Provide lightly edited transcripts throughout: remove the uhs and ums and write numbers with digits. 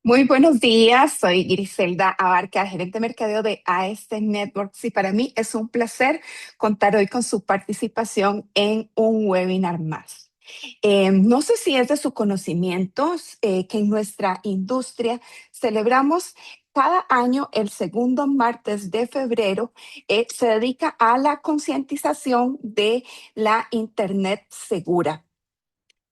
Muy buenos días, soy Griselda Abarca, gerente de mercadeo de AS Networks y para mí es un placer contar hoy con su participación en un webinar más. No sé si es de su conocimiento que en nuestra industria celebramos cada año el segundo martes de febrero, se dedica a la concientización de la Internet segura.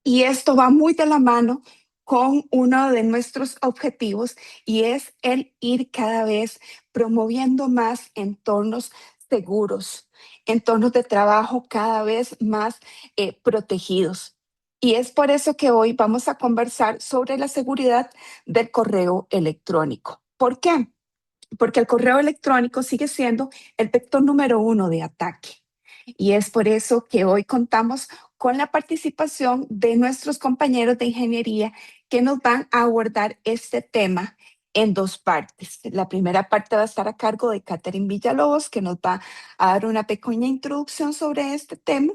Y esto va muy de la mano con uno de nuestros objetivos y es el ir cada vez promoviendo más entornos seguros, entornos de trabajo cada vez más protegidos. Y es por eso que hoy vamos a conversar sobre la seguridad del correo electrónico. ¿Por qué? Porque el correo electrónico sigue siendo el vector número uno de ataque. Y es por eso que hoy contamos con la participación de nuestros compañeros de ingeniería que nos van a abordar este tema en dos partes. La primera parte va a estar a cargo de Catherine Villalobos, que nos va a dar una pequeña introducción sobre este tema.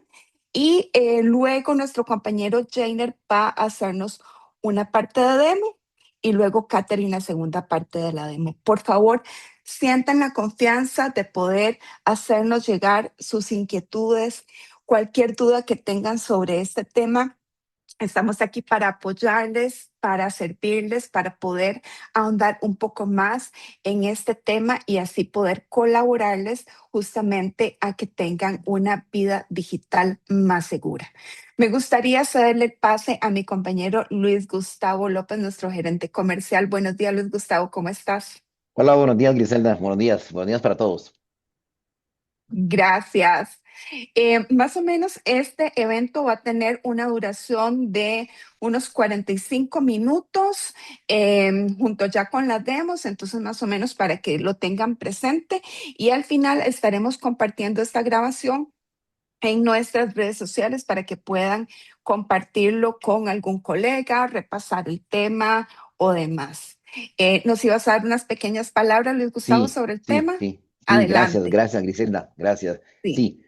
Y luego nuestro compañero Jainer va a hacernos una parte de demo y luego Catherine la segunda parte de la demo. Por favor, sientan la confianza de poder hacernos llegar sus inquietudes, cualquier duda que tengan sobre este tema. Estamos aquí para apoyarles, para servirles, para poder ahondar un poco más en este tema y así poder colaborarles justamente a que tengan una vida digital más segura. Me gustaría cederle el pase a mi compañero Luis Gustavo López, nuestro gerente comercial. Buenos días, Luis Gustavo, ¿cómo estás? Hola, buenos días, Griselda. Buenos días para todos. Gracias. Más o menos este evento va a tener una duración de unos 45 minutos junto ya con las demos, entonces más o menos para que lo tengan presente y al final estaremos compartiendo esta grabación en nuestras redes sociales para que puedan compartirlo con algún colega, repasar el tema o demás. ¿Nos ibas a dar unas pequeñas palabras, Luis Gustavo, Sí, sobre el sí, tema? sí, sí, gracias, Adelante. gracias, Griselda, gracias. Sí. Sí,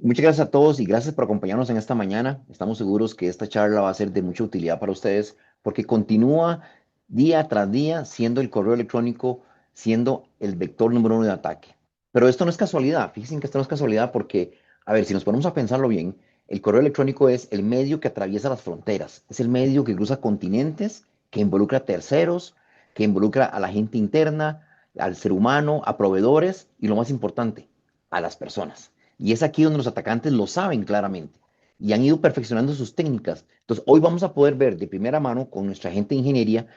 muchas gracias a todos y gracias por acompañarnos en esta mañana. Estamos seguros que esta charla va a ser de mucha utilidad para ustedes porque continúa día tras día siendo el correo electrónico, siendo el vector número uno de ataque. Pero esto no es casualidad, fíjense que esto no es casualidad porque, a ver, si nos ponemos a pensarlo bien, el correo electrónico es el medio que atraviesa las fronteras, es el medio que cruza continentes, que involucra a terceros, que involucra a la gente interna, al ser humano, a proveedores y lo más importante, a las personas. Y es aquí donde los atacantes lo saben claramente y han ido perfeccionando sus técnicas. Entonces, hoy vamos a poder ver de primera mano con nuestra gente de ingeniería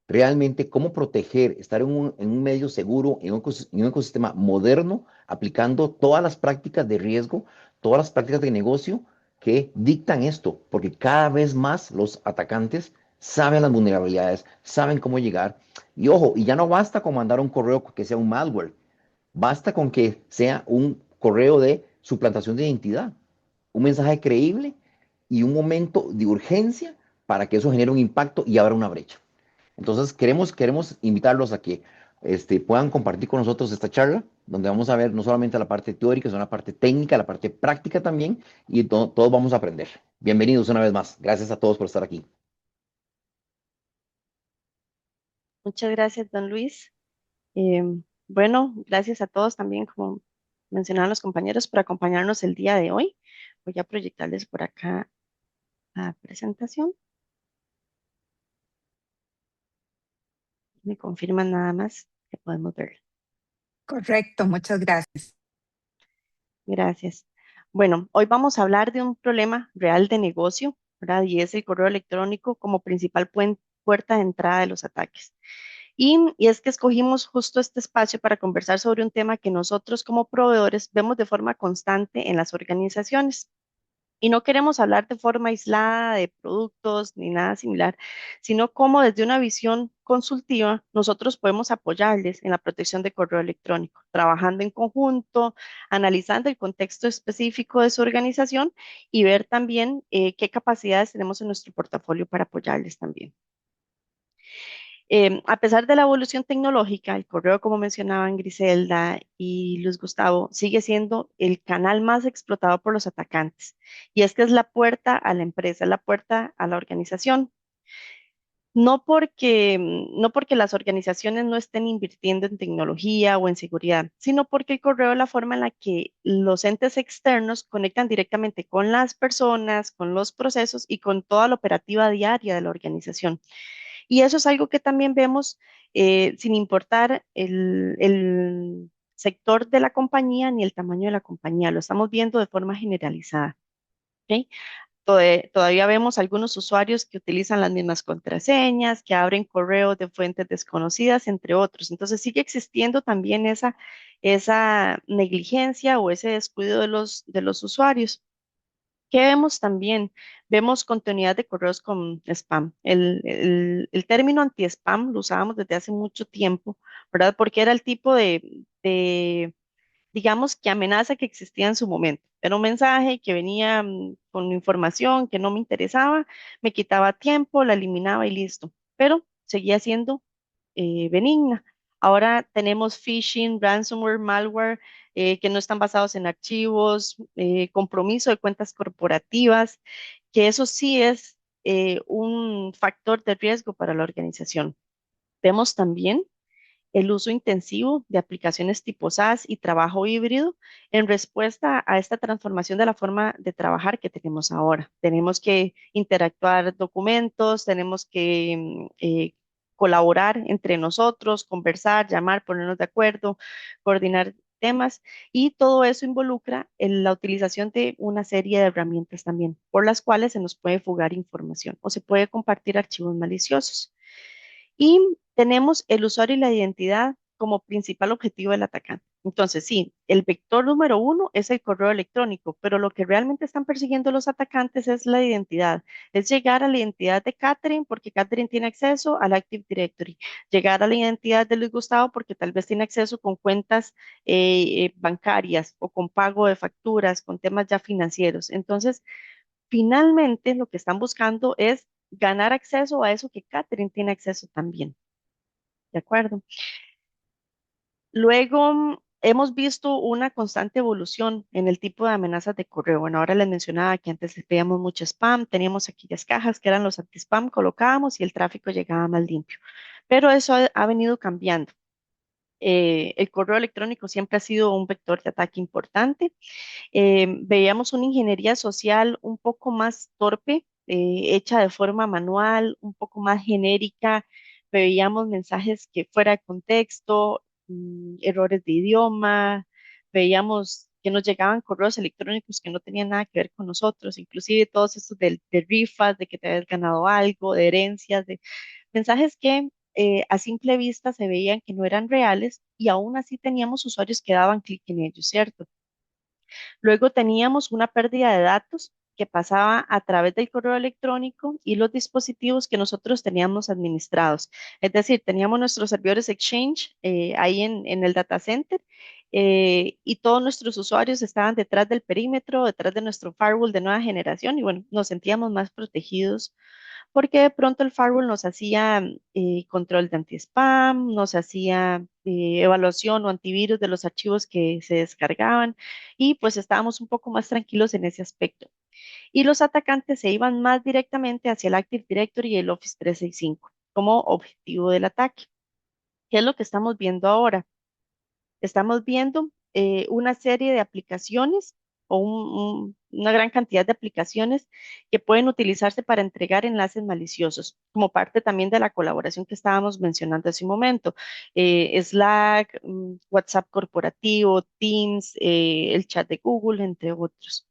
realmente cómo proteger, estar en un medio seguro, en un ecosistema moderno, aplicando todas las prácticas de riesgo, todas las prácticas de negocio que dictan esto, porque cada vez más los atacantes saben las vulnerabilidades, saben cómo llegar. Y ojo, y ya no basta con mandar un correo que sea un malware, basta con que sea un correo de suplantación de identidad, un mensaje creíble y un momento de urgencia para que eso genere un impacto y abra una brecha. Entonces, queremos invitarlos a que puedan compartir con nosotros esta charla, donde vamos a ver no solamente la parte teórica, sino la parte técnica, la parte práctica también, y todos vamos a aprender. Bienvenidos una vez más. Gracias a todos por estar aquí. Muchas gracias, don Luis. Bueno, gracias a todos también, como mencionaban los compañeros, por acompañarnos el día de hoy. Voy a proyectarles por acá la presentación. Me confirman nada más que podemos ver. Correcto, muchas gracias. Gracias. Bueno, hoy vamos a hablar de un problema real de negocio, ¿verdad? Y es el correo electrónico como principal puerta de entrada de los ataques. Y es que escogimos justo este espacio para conversar sobre un tema que nosotros como proveedores vemos de forma constante en las organizaciones. Y no queremos hablar de forma aislada de productos ni nada similar, sino cómo desde una visión consultiva nosotros podemos apoyarles en la protección de correo electrónico, trabajando en conjunto, analizando el contexto específico de su organización y ver también qué capacidades tenemos en nuestro portafolio para apoyarles también. A pesar de la evolución tecnológica, el correo, como mencionaban Griselda y Luis Gustavo, sigue siendo el canal más explotado por los atacantes. Y es que es la puerta a la empresa, la puerta a la organización. no porque las organizaciones no estén invirtiendo en tecnología o en seguridad, sino porque el correo es la forma en la que los entes externos conectan directamente con las personas, con los procesos y con toda la operativa diaria de la organización. Y eso es algo que también vemos sin importar el sector de la compañía ni el tamaño de la compañía, lo estamos viendo de forma generalizada. ¿Ok? Todavía vemos algunos usuarios que utilizan las mismas contraseñas, que abren correos de fuentes desconocidas, entre otros. Entonces sigue existiendo también esa negligencia o ese descuido de los usuarios. ¿Qué vemos también? Vemos continuidad de correos con spam. El término anti-spam lo usábamos desde hace mucho tiempo, ¿verdad? Porque era el tipo digamos, que amenaza que existía en su momento. Era un mensaje que venía con información que no me interesaba, me quitaba tiempo, la eliminaba y listo. Pero seguía siendo benigna. Ahora tenemos phishing, ransomware, malware, que no están basados en archivos, compromiso de cuentas corporativas, que eso sí es un factor de riesgo para la organización. Vemos también el uso intensivo de aplicaciones tipo SaaS y trabajo híbrido en respuesta a esta transformación de la forma de trabajar que tenemos ahora. Tenemos que interactuar documentos, tenemos que colaborar entre nosotros, conversar, llamar, ponernos de acuerdo, coordinar temas y todo eso involucra en la utilización de una serie de herramientas también por las cuales se nos puede fugar información o se puede compartir archivos maliciosos. Y tenemos el usuario y la identidad como principal objetivo del atacante. Entonces, sí, el vector número uno es el correo electrónico, pero lo que realmente están persiguiendo los atacantes es la identidad. Es llegar a la identidad de Catherine porque Catherine tiene acceso al Active Directory. Llegar a la identidad de Luis Gustavo porque tal vez tiene acceso con cuentas bancarias o con pago de facturas, con temas ya financieros. Entonces, finalmente, lo que están buscando es ganar acceso a eso que Catherine tiene acceso también. ¿De acuerdo? Luego, hemos visto una constante evolución en el tipo de amenazas de correo. Bueno, ahora les mencionaba que antes veíamos mucho spam, teníamos aquellas cajas que eran los anti-spam, colocábamos y el tráfico llegaba más limpio. Pero eso ha venido cambiando. El correo electrónico siempre ha sido un vector de ataque importante. Veíamos una ingeniería social un poco más torpe, hecha de forma manual, un poco más genérica. Veíamos mensajes que fuera de contexto, errores de idioma, veíamos que nos llegaban correos electrónicos que no tenían nada que ver con nosotros, inclusive todos estos de rifas, de que te habías ganado algo, de herencias, de mensajes que a simple vista se veían que no eran reales y aún así teníamos usuarios que daban clic en ellos, ¿cierto? Luego teníamos una pérdida de datos que pasaba a través del correo electrónico y los dispositivos que nosotros teníamos administrados. Es decir, teníamos nuestros servidores Exchange ahí en el data center y todos nuestros usuarios estaban detrás del perímetro, detrás de nuestro firewall de nueva generación y bueno, nos sentíamos más protegidos porque de pronto el firewall nos hacía control de anti-spam, nos hacía evaluación o antivirus de los archivos que se descargaban y pues estábamos un poco más tranquilos en ese aspecto. Y los atacantes se iban más directamente hacia el Active Directory y el Office 365 como objetivo del ataque. ¿Qué es lo que estamos viendo ahora? Estamos viendo una serie de aplicaciones o una gran cantidad de aplicaciones que pueden utilizarse para entregar enlaces maliciosos, como parte también de la colaboración que estábamos mencionando hace un momento. Slack, WhatsApp corporativo, Teams, el chat de Google, entre otros.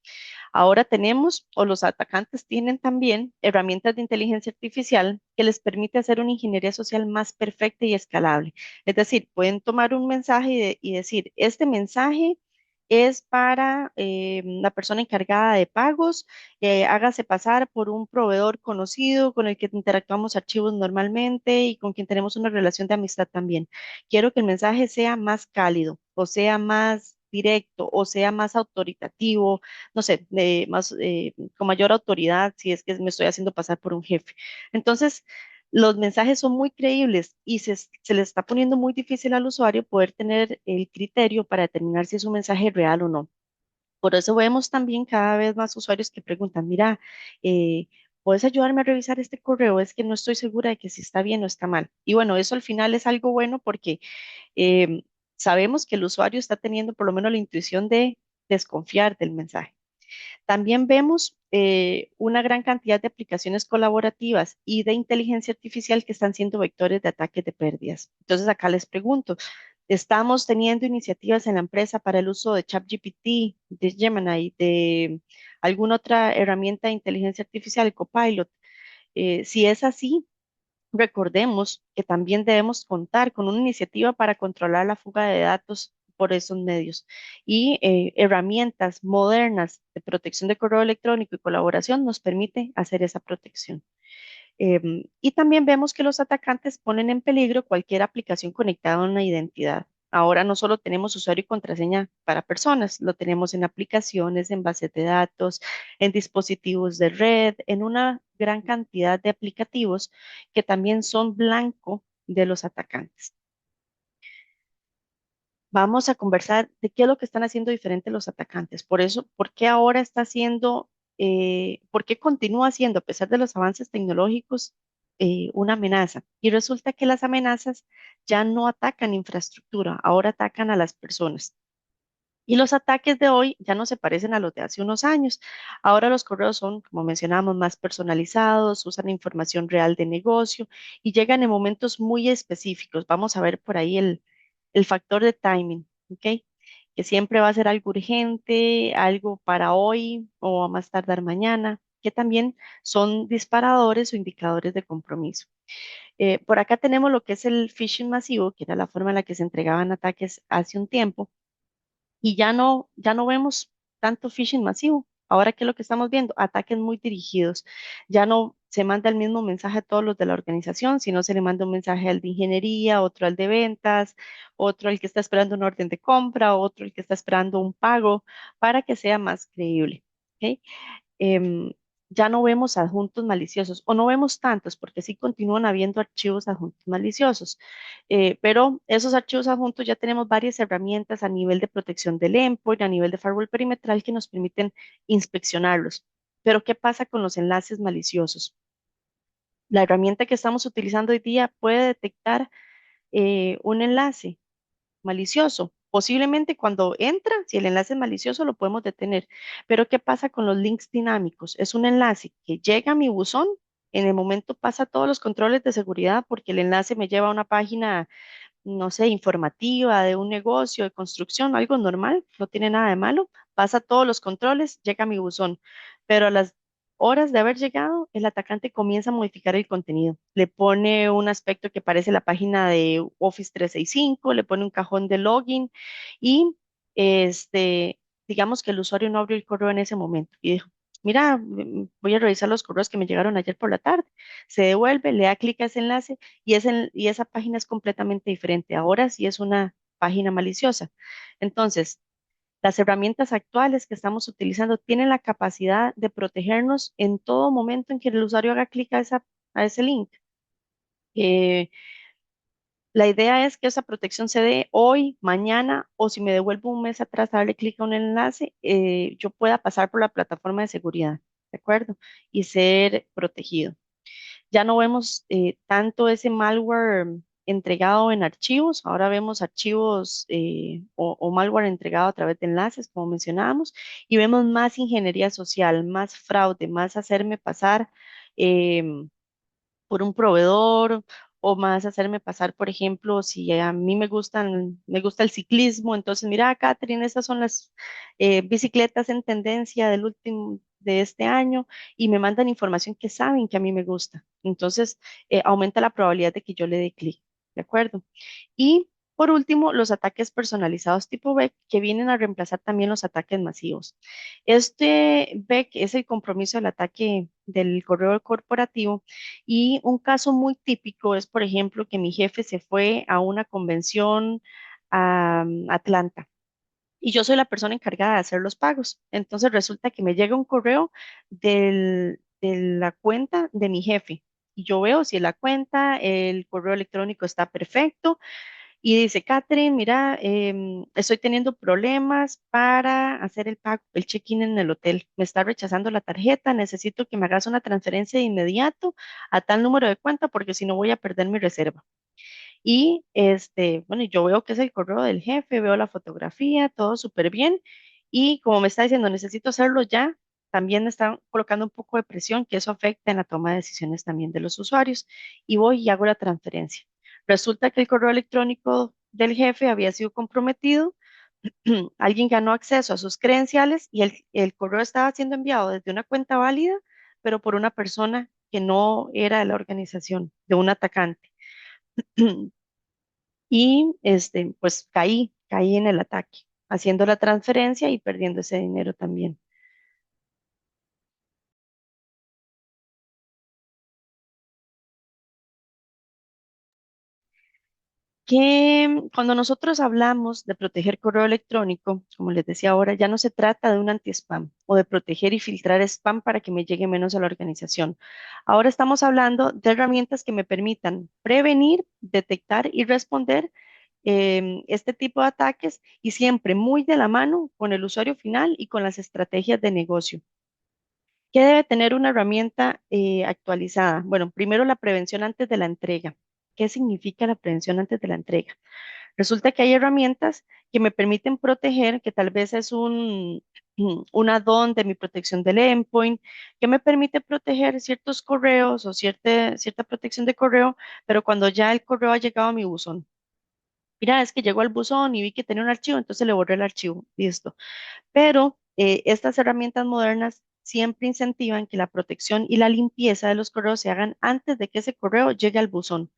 Ahora tenemos, o los atacantes tienen también, herramientas de inteligencia artificial que les permite hacer una ingeniería social más perfecta y escalable. Es decir, pueden tomar un mensaje y decir, este mensaje es para la persona encargada de pagos, hágase pasar por un proveedor conocido con el que interactuamos archivos normalmente y con quien tenemos una relación de amistad también. Quiero que el mensaje sea más cálido o sea más directo o sea más autoritativo, no sé, con mayor autoridad si es que me estoy haciendo pasar por un jefe. Entonces, los mensajes son muy creíbles y se le está poniendo muy difícil al usuario poder tener el criterio para determinar si es un mensaje real o no. Por eso vemos también cada vez más usuarios que preguntan, mira, ¿puedes ayudarme a revisar este correo? Es que no estoy segura de que si está bien o está mal. Y bueno, eso al final es algo bueno porque em, sabemos que el usuario está teniendo por lo menos la intuición de desconfiar del mensaje. También vemos una gran cantidad de aplicaciones colaborativas y de inteligencia artificial que están siendo vectores de ataques de pérdidas. Entonces, acá les pregunto, ¿estamos teniendo iniciativas en la empresa para el uso de ChatGPT, de Gemini, de alguna otra herramienta de inteligencia artificial, Copilot? Si es así, recordemos que también debemos contar con una iniciativa para controlar la fuga de datos por esos medios y herramientas modernas de protección de correo electrónico y colaboración nos permite hacer esa protección. Y también vemos que los atacantes ponen en peligro cualquier aplicación conectada a una identidad. Ahora no solo tenemos usuario y contraseña para personas, lo tenemos en aplicaciones, en bases de datos, en dispositivos de red, en una gran cantidad de aplicativos que también son blanco de los atacantes. Vamos a conversar de qué es lo que están haciendo diferente los atacantes. Por eso, ¿por qué ahora está haciendo, por qué continúa siendo, a pesar de los avances tecnológicos, una amenaza? Y resulta que las amenazas ya no atacan infraestructura, ahora atacan a las personas. Y los ataques de hoy ya no se parecen a los de hace unos años. Ahora los correos son, como mencionábamos, más personalizados, usan información real de negocio y llegan en momentos muy específicos. Vamos a ver por ahí el factor de timing, ¿ok? Que siempre va a ser algo urgente, algo para hoy o a más tardar mañana, que también son disparadores o indicadores de compromiso. Por acá tenemos lo que es el phishing masivo, que era la forma en la que se entregaban ataques hace un tiempo y ya no vemos tanto phishing masivo. Ahora, ¿qué es lo que estamos viendo? Ataques muy dirigidos. Ya no se manda el mismo mensaje a todos los de la organización, sino se le manda un mensaje al de ingeniería, otro al de ventas, otro al que está esperando una orden de compra, otro al que está esperando un pago, para que sea más creíble. ¿Ok? em, ya no vemos adjuntos maliciosos o no vemos tantos porque sí continúan habiendo archivos adjuntos maliciosos. Pero esos archivos adjuntos ya tenemos varias herramientas a nivel de protección del endpoint, a nivel de firewall perimetral que nos permiten inspeccionarlos. Pero ¿qué pasa con los enlaces maliciosos? La herramienta que estamos utilizando hoy día puede detectar un enlace malicioso. Posiblemente cuando entra, si el enlace es malicioso, lo podemos detener. Pero ¿qué pasa con los links dinámicos? Es un enlace que llega a mi buzón, en el momento pasa todos los controles de seguridad porque el enlace me lleva a una página, no sé, informativa de un negocio, de construcción, algo normal, no tiene nada de malo, pasa todos los controles, llega a mi buzón, pero a las horas de haber llegado, el atacante comienza a modificar el contenido. Le pone un aspecto que parece la página de Office 365, le pone un cajón de login y digamos que el usuario no abrió el correo en ese momento y dijo, mira, voy a revisar los correos que me llegaron ayer por la tarde. Se devuelve, le da clic a ese enlace y esa página es completamente diferente. Ahora sí es una página maliciosa. Entonces, las herramientas actuales que estamos utilizando tienen la capacidad de protegernos en todo momento en que el usuario haga clic a ese link. Eh, la idea es que esa protección se dé hoy, mañana o si me devuelvo un mes atrás a darle clic a un enlace, yo pueda pasar por la plataforma de seguridad, ¿de acuerdo? Y ser protegido. Ya no vemos tanto ese malware entregado en archivos, ahora vemos archivos o malware entregado a través de enlaces, como mencionábamos, y vemos más ingeniería social, más fraude, más hacerme pasar por un proveedor o más hacerme pasar, por ejemplo, si a mí me gusta el ciclismo, entonces mira, Catherine, estas son las bicicletas en tendencia del último de este año y me mandan información que saben que a mí me gusta. Entonces, aumenta la probabilidad de que yo le dé clic, ¿de acuerdo? Y por último, los ataques personalizados tipo BEC que vienen a reemplazar también los ataques masivos. Este BEC es el compromiso del ataque del correo corporativo y un caso muy típico es, por ejemplo, que mi jefe se fue a una convención a Atlanta y yo soy la persona encargada de hacer los pagos. Entonces resulta que me llega un correo de la cuenta de mi jefe y yo veo si la cuenta, el correo electrónico está perfecto Y dice, Catherine, mira, estoy teniendo problemas para hacer el pago, el check-in en el hotel. Me está rechazando la tarjeta. Necesito que me hagas una transferencia de inmediato a tal número de cuenta porque si no voy a perder mi reserva. Y bueno, yo veo que es el correo del jefe, veo la fotografía, todo súper bien. Y como me está diciendo, necesito hacerlo ya, también me están colocando un poco de presión, que eso afecta en la toma de decisiones también de los usuarios. Y voy y hago la transferencia. Resulta que el correo electrónico del jefe había sido comprometido, alguien ganó acceso a sus credenciales y el correo estaba siendo enviado desde una cuenta válida, pero por una persona que no era de la organización, de un atacante. Y pues caí en el ataque, haciendo la transferencia y perdiendo ese dinero también. Que cuando nosotros hablamos de proteger correo electrónico, como les decía ahora, ya no se trata de un anti-spam o de proteger y filtrar spam para que me llegue menos a la organización. Ahora estamos hablando de herramientas que me permitan prevenir, detectar y responder este tipo de ataques y siempre muy de la mano con el usuario final y con las estrategias de negocio. ¿Qué debe tener una herramienta actualizada? Bueno, primero la prevención antes de la entrega. ¿Qué significa la prevención antes de la entrega? Resulta que hay herramientas que me permiten proteger, que tal vez es un add-on de mi protección del endpoint, que me permite proteger ciertos correos o cierta protección de correo, pero cuando ya el correo ha llegado a mi buzón. Mira, es que llegó al buzón y vi que tenía un archivo, entonces le borré el archivo. Listo. Pero estas herramientas modernas siempre incentivan que la protección y la limpieza de los correos se hagan antes de que ese correo llegue al buzón.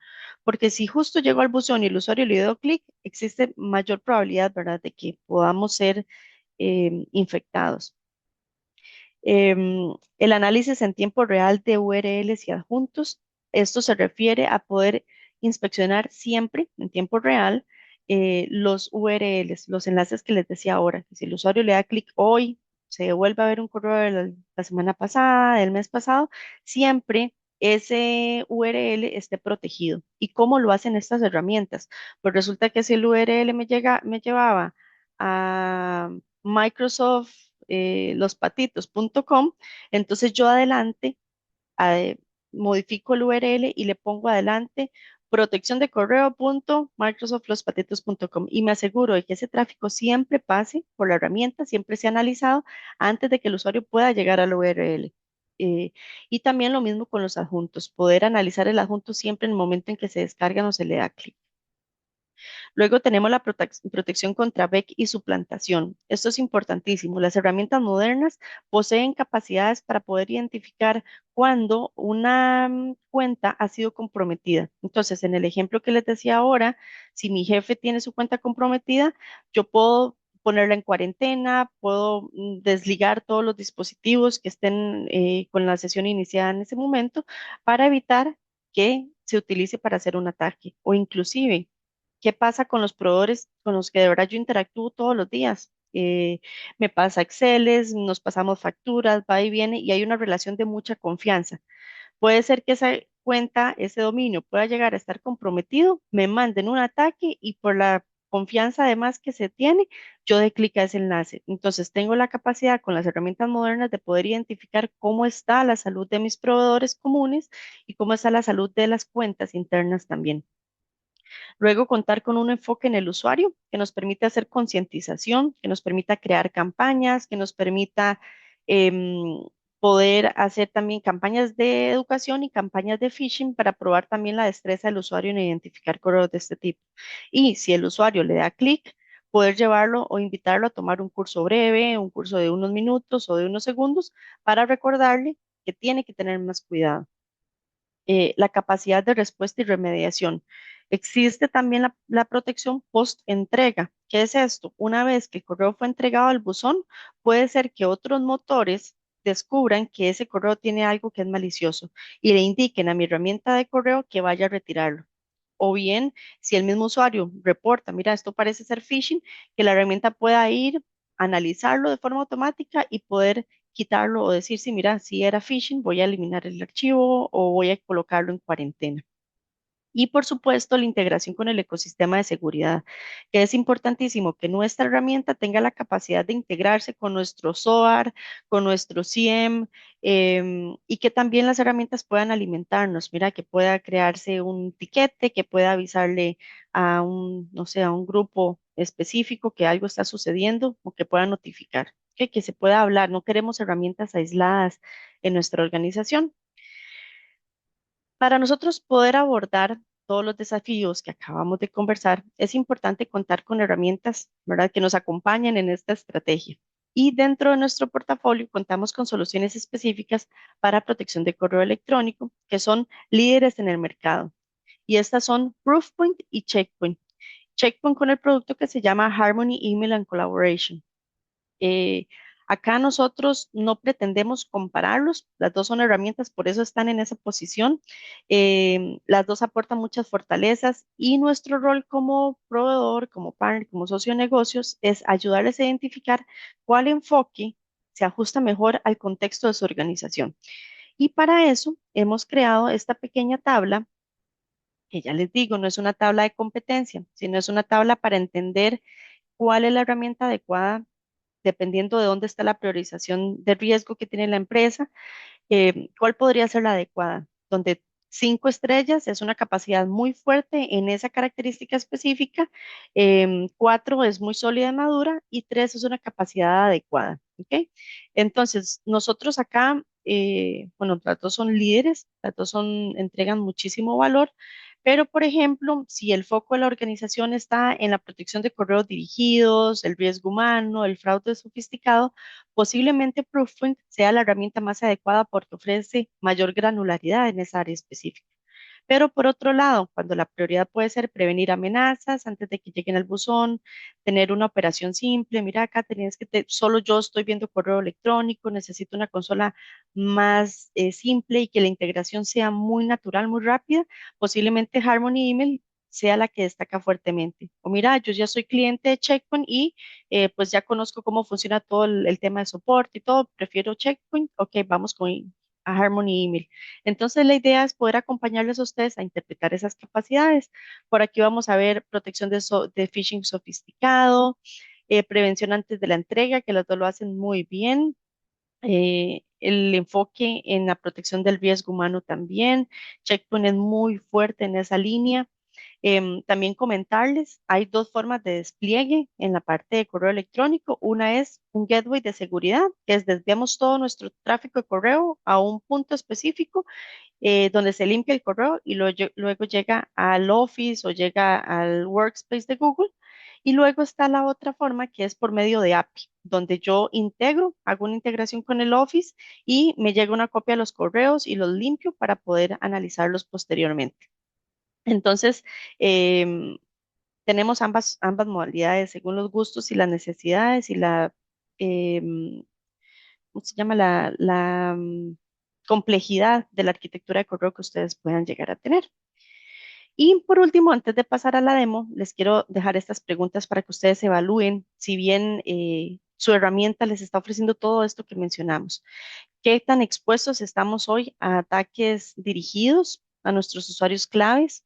Porque si justo llegó al buzón y el usuario le dio clic, existe mayor probabilidad, ¿verdad?, de que podamos ser infectados. El análisis en tiempo real de URLs y adjuntos. Esto se refiere a poder inspeccionar siempre en tiempo real los URLs, los enlaces que les decía ahora. Si el usuario le da clic hoy, se vuelve a ver un correo de la semana pasada, del mes pasado, siempre ese URL esté protegido. ¿Y cómo lo hacen estas herramientas? Pues resulta que si el URL me llevaba a Microsoft lospatitos.com, entonces yo adelante eh, modifico el URL y le pongo adelante protección de correo.microsoftlospatitos.com y me aseguro de que ese tráfico siempre pase por la herramienta, siempre sea analizado antes de que el usuario pueda llegar al URL. Eh, y también lo mismo con los adjuntos, poder analizar el adjunto siempre en el momento en que se descargan o se le da clic. Luego tenemos la protección contra BEC y suplantación. Esto es importantísimo. Las herramientas modernas poseen capacidades para poder identificar cuando una cuenta ha sido comprometida. Entonces, en el ejemplo que les decía ahora, si mi jefe tiene su cuenta comprometida, yo puedo ponerla en cuarentena, puedo desligar todos los dispositivos que estén con la sesión iniciada en ese momento para evitar que se utilice para hacer un ataque o inclusive ¿qué pasa con los proveedores con los que de verdad yo interactúo todos los días? Me pasa Exceles, nos pasamos facturas, va y viene, y hay una relación de mucha confianza. Puede ser que esa cuenta, ese dominio pueda llegar a estar comprometido, me manden un ataque y por la confianza además que se tiene, yo de clic a ese enlace. Entonces tengo la capacidad con las herramientas modernas de poder identificar cómo está la salud de mis proveedores comunes y cómo está la salud de las cuentas internas también. Luego, contar con un enfoque en el usuario que nos permite hacer concientización, que nos permita crear campañas, que nos permita em, poder hacer también campañas de educación y campañas de phishing para probar también la destreza del usuario en identificar correos de este tipo. Y si el usuario le da clic, poder llevarlo o invitarlo a tomar un curso breve, un curso de unos minutos o de unos segundos para recordarle que tiene que tener más cuidado la capacidad de respuesta y remediación. Existe también la protección post-entrega. ¿Qué es esto? Una vez que el correo fue entregado al buzón, puede ser que otros motores descubran que ese correo tiene algo que es malicioso y le indiquen a mi herramienta de correo que vaya a retirarlo. O bien, si el mismo usuario reporta, mira, esto parece ser phishing, que la herramienta pueda ir, analizarlo de forma automática y poder quitarlo o decir, sí, mira, si era phishing, voy a eliminar el archivo o voy a colocarlo en cuarentena. Y por supuesto, la integración con el ecosistema de seguridad, que es importantísimo que nuestra herramienta tenga la capacidad de integrarse con nuestro SOAR, con nuestro CIEM, y que también las herramientas puedan alimentarnos. Mira, que pueda crearse un tiquete, que pueda avisarle a un, no sé, a un grupo específico que algo está sucediendo o que pueda notificar, que se pueda hablar. No queremos herramientas aisladas en nuestra organización. Para nosotros poder abordar todos los desafíos que acabamos de conversar, es importante contar con herramientas, ¿verdad?, que nos acompañen en esta estrategia. Y dentro de nuestro portafolio contamos con soluciones específicas para protección de correo electrónico, que son líderes en el mercado. Y estas son Proofpoint y Checkpoint. Checkpoint con el producto que se llama Harmony Email and Collaboration. Eh, Acá nosotros no pretendemos compararlos, las dos son herramientas, por eso están en esa posición. Las dos aportan muchas fortalezas y nuestro rol como proveedor, como partner, como socio de negocios es ayudarles a identificar cuál enfoque se ajusta mejor al contexto de su organización. Y para eso hemos creado esta pequeña tabla, que ya les digo, no es una tabla de competencia, sino es una tabla para entender cuál es la herramienta adecuada dependiendo de dónde está la priorización de riesgo que tiene la empresa, cuál podría ser la adecuada, donde 5 estrellas es una capacidad muy fuerte en esa característica específica, 4 es muy sólida y madura y 3 es una capacidad adecuada. ¿Ok? Entonces, nosotros acá, bueno, las dos son líderes, las dos entregan muchísimo valor, pero, por ejemplo, si el foco de la organización está en la protección de correos dirigidos, el riesgo humano, el fraude sofisticado, posiblemente Proofpoint sea la herramienta más adecuada porque ofrece mayor granularidad en esa área específica. Pero por otro lado, cuando la prioridad puede ser prevenir amenazas antes de que lleguen al buzón, tener una operación simple, mira acá tenías solo yo estoy viendo correo electrónico, necesito una consola más simple y que la integración sea muy natural, muy rápida, posiblemente Harmony Email sea la que destaca fuertemente. O mira, yo ya soy cliente de Checkpoint y pues ya conozco cómo funciona todo el tema de soporte y todo, prefiero Checkpoint, ok, vamos con a Harmony Email. Entonces, la idea es poder acompañarles a ustedes a interpretar esas capacidades. Por aquí vamos a ver protección de phishing sofisticado, prevención antes de la entrega, que las dos lo hacen muy bien. El enfoque en la protección del riesgo humano también. Checkpoint es muy fuerte en esa línea. También comentarles, hay dos formas de despliegue en la parte de correo electrónico. Una es un gateway de seguridad, que es desviamos todo nuestro tráfico de correo a un punto específico donde se limpia el correo y luego llega al Office o llega al Workspace de Google. Y luego está la otra forma que es por medio de API, donde yo integro, hago una integración con el Office y me llega una copia de los correos y los limpio para poder analizarlos posteriormente. Entonces, em, tenemos ambas modalidades según los gustos y las necesidades y em, ¿cómo se llama? Complejidad de la arquitectura de correo que ustedes puedan llegar a tener. Y por último, antes de pasar a la demo, les quiero dejar estas preguntas para que ustedes evalúen si bien su herramienta les está ofreciendo todo esto que mencionamos. ¿Qué tan expuestos estamos hoy a ataques dirigidos a nuestros usuarios claves?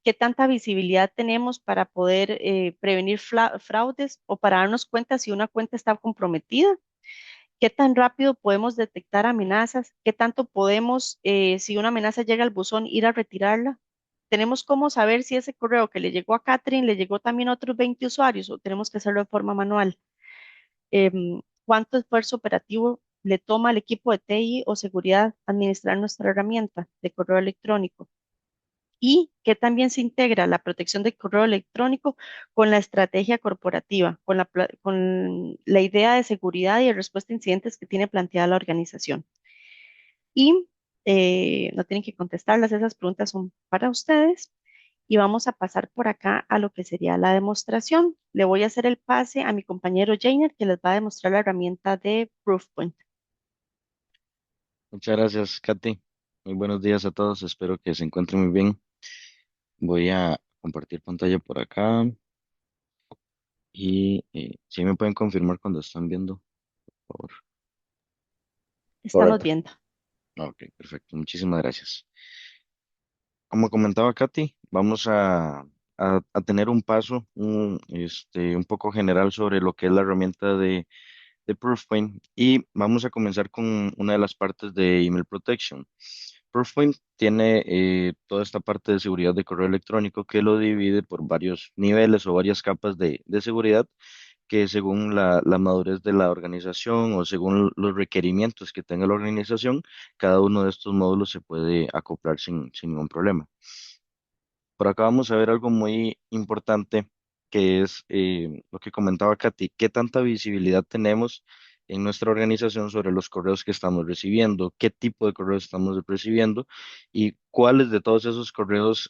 ¿Qué tanta visibilidad tenemos para poder prevenir fraudes o para darnos cuenta si una cuenta está comprometida? ¿Qué tan rápido podemos detectar amenazas? ¿Qué tanto podemos, si una amenaza llega al buzón, ir a retirarla? ¿Tenemos cómo saber si ese correo que le llegó a Catherine le llegó también a otros 20 usuarios o tenemos que hacerlo de forma manual? ¿Cuánto esfuerzo operativo le toma al equipo de TI o seguridad administrar nuestra herramienta de correo electrónico? Y que también se integra la protección del correo electrónico con la estrategia corporativa, con la idea de seguridad y de respuesta a incidentes que tiene planteada la organización. Y no tienen que contestarlas, esas preguntas son para ustedes. Y vamos a pasar por acá a lo que sería la demostración. Le voy a hacer el pase a mi compañero Jainer, que les va a demostrar la herramienta de Proofpoint. Muchas gracias, Katy. Muy buenos días a todos. Espero que se encuentren muy bien. Voy a compartir pantalla por acá y si me pueden confirmar cuando están viendo, por favor. Estamos Correcto. viendo. Ok, perfecto. Muchísimas gracias. Como comentaba Katy, vamos a tener un paso un poco general sobre lo que es la herramienta de Proofpoint y vamos a comenzar con una de las partes de email protection. Proofpoint tiene toda esta parte de seguridad de correo electrónico que lo divide por varios niveles o varias capas de seguridad que según la madurez de la organización o según los requerimientos que tenga la organización, cada uno de estos módulos se puede acoplar sin ningún problema. Por acá vamos a ver algo muy importante que es lo que comentaba Katy, qué tanta visibilidad tenemos en nuestra organización sobre los correos que estamos recibiendo, qué tipo de correos estamos recibiendo y cuáles de todos esos correos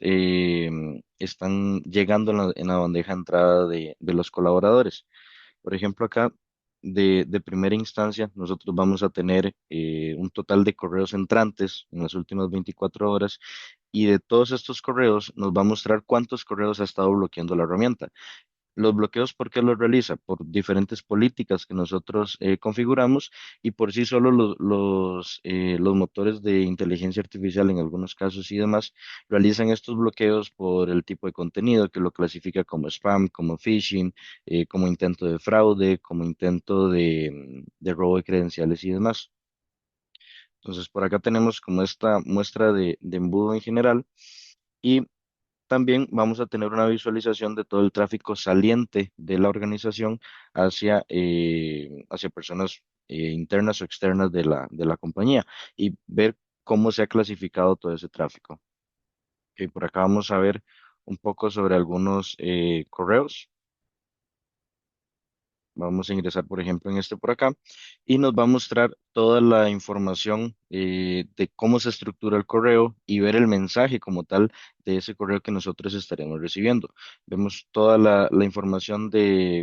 están llegando en la bandeja de entrada de los colaboradores. Por ejemplo, acá de primera instancia, nosotros vamos a tener un total de correos entrantes en las últimas 24 horas y de todos estos correos nos va a mostrar cuántos correos ha estado bloqueando la herramienta. Los bloqueos, ¿por qué los realiza? Por diferentes políticas que nosotros configuramos y por sí solo los motores de inteligencia artificial en algunos casos y demás realizan estos bloqueos por el tipo de contenido que lo clasifica como spam, como phishing, como intento de fraude, como intento de robo de credenciales y demás. Entonces, por acá tenemos como esta muestra de embudo en general. Y también vamos a tener una visualización de todo el tráfico saliente de la organización hacia personas internas o externas de la compañía y ver cómo se ha clasificado todo ese tráfico. Ok, por acá vamos a ver un poco sobre algunos correos. Vamos a ingresar, por ejemplo, en este por acá y nos va a mostrar toda la información de cómo se estructura el correo y ver el mensaje como tal de ese correo que nosotros estaremos recibiendo. Vemos toda la información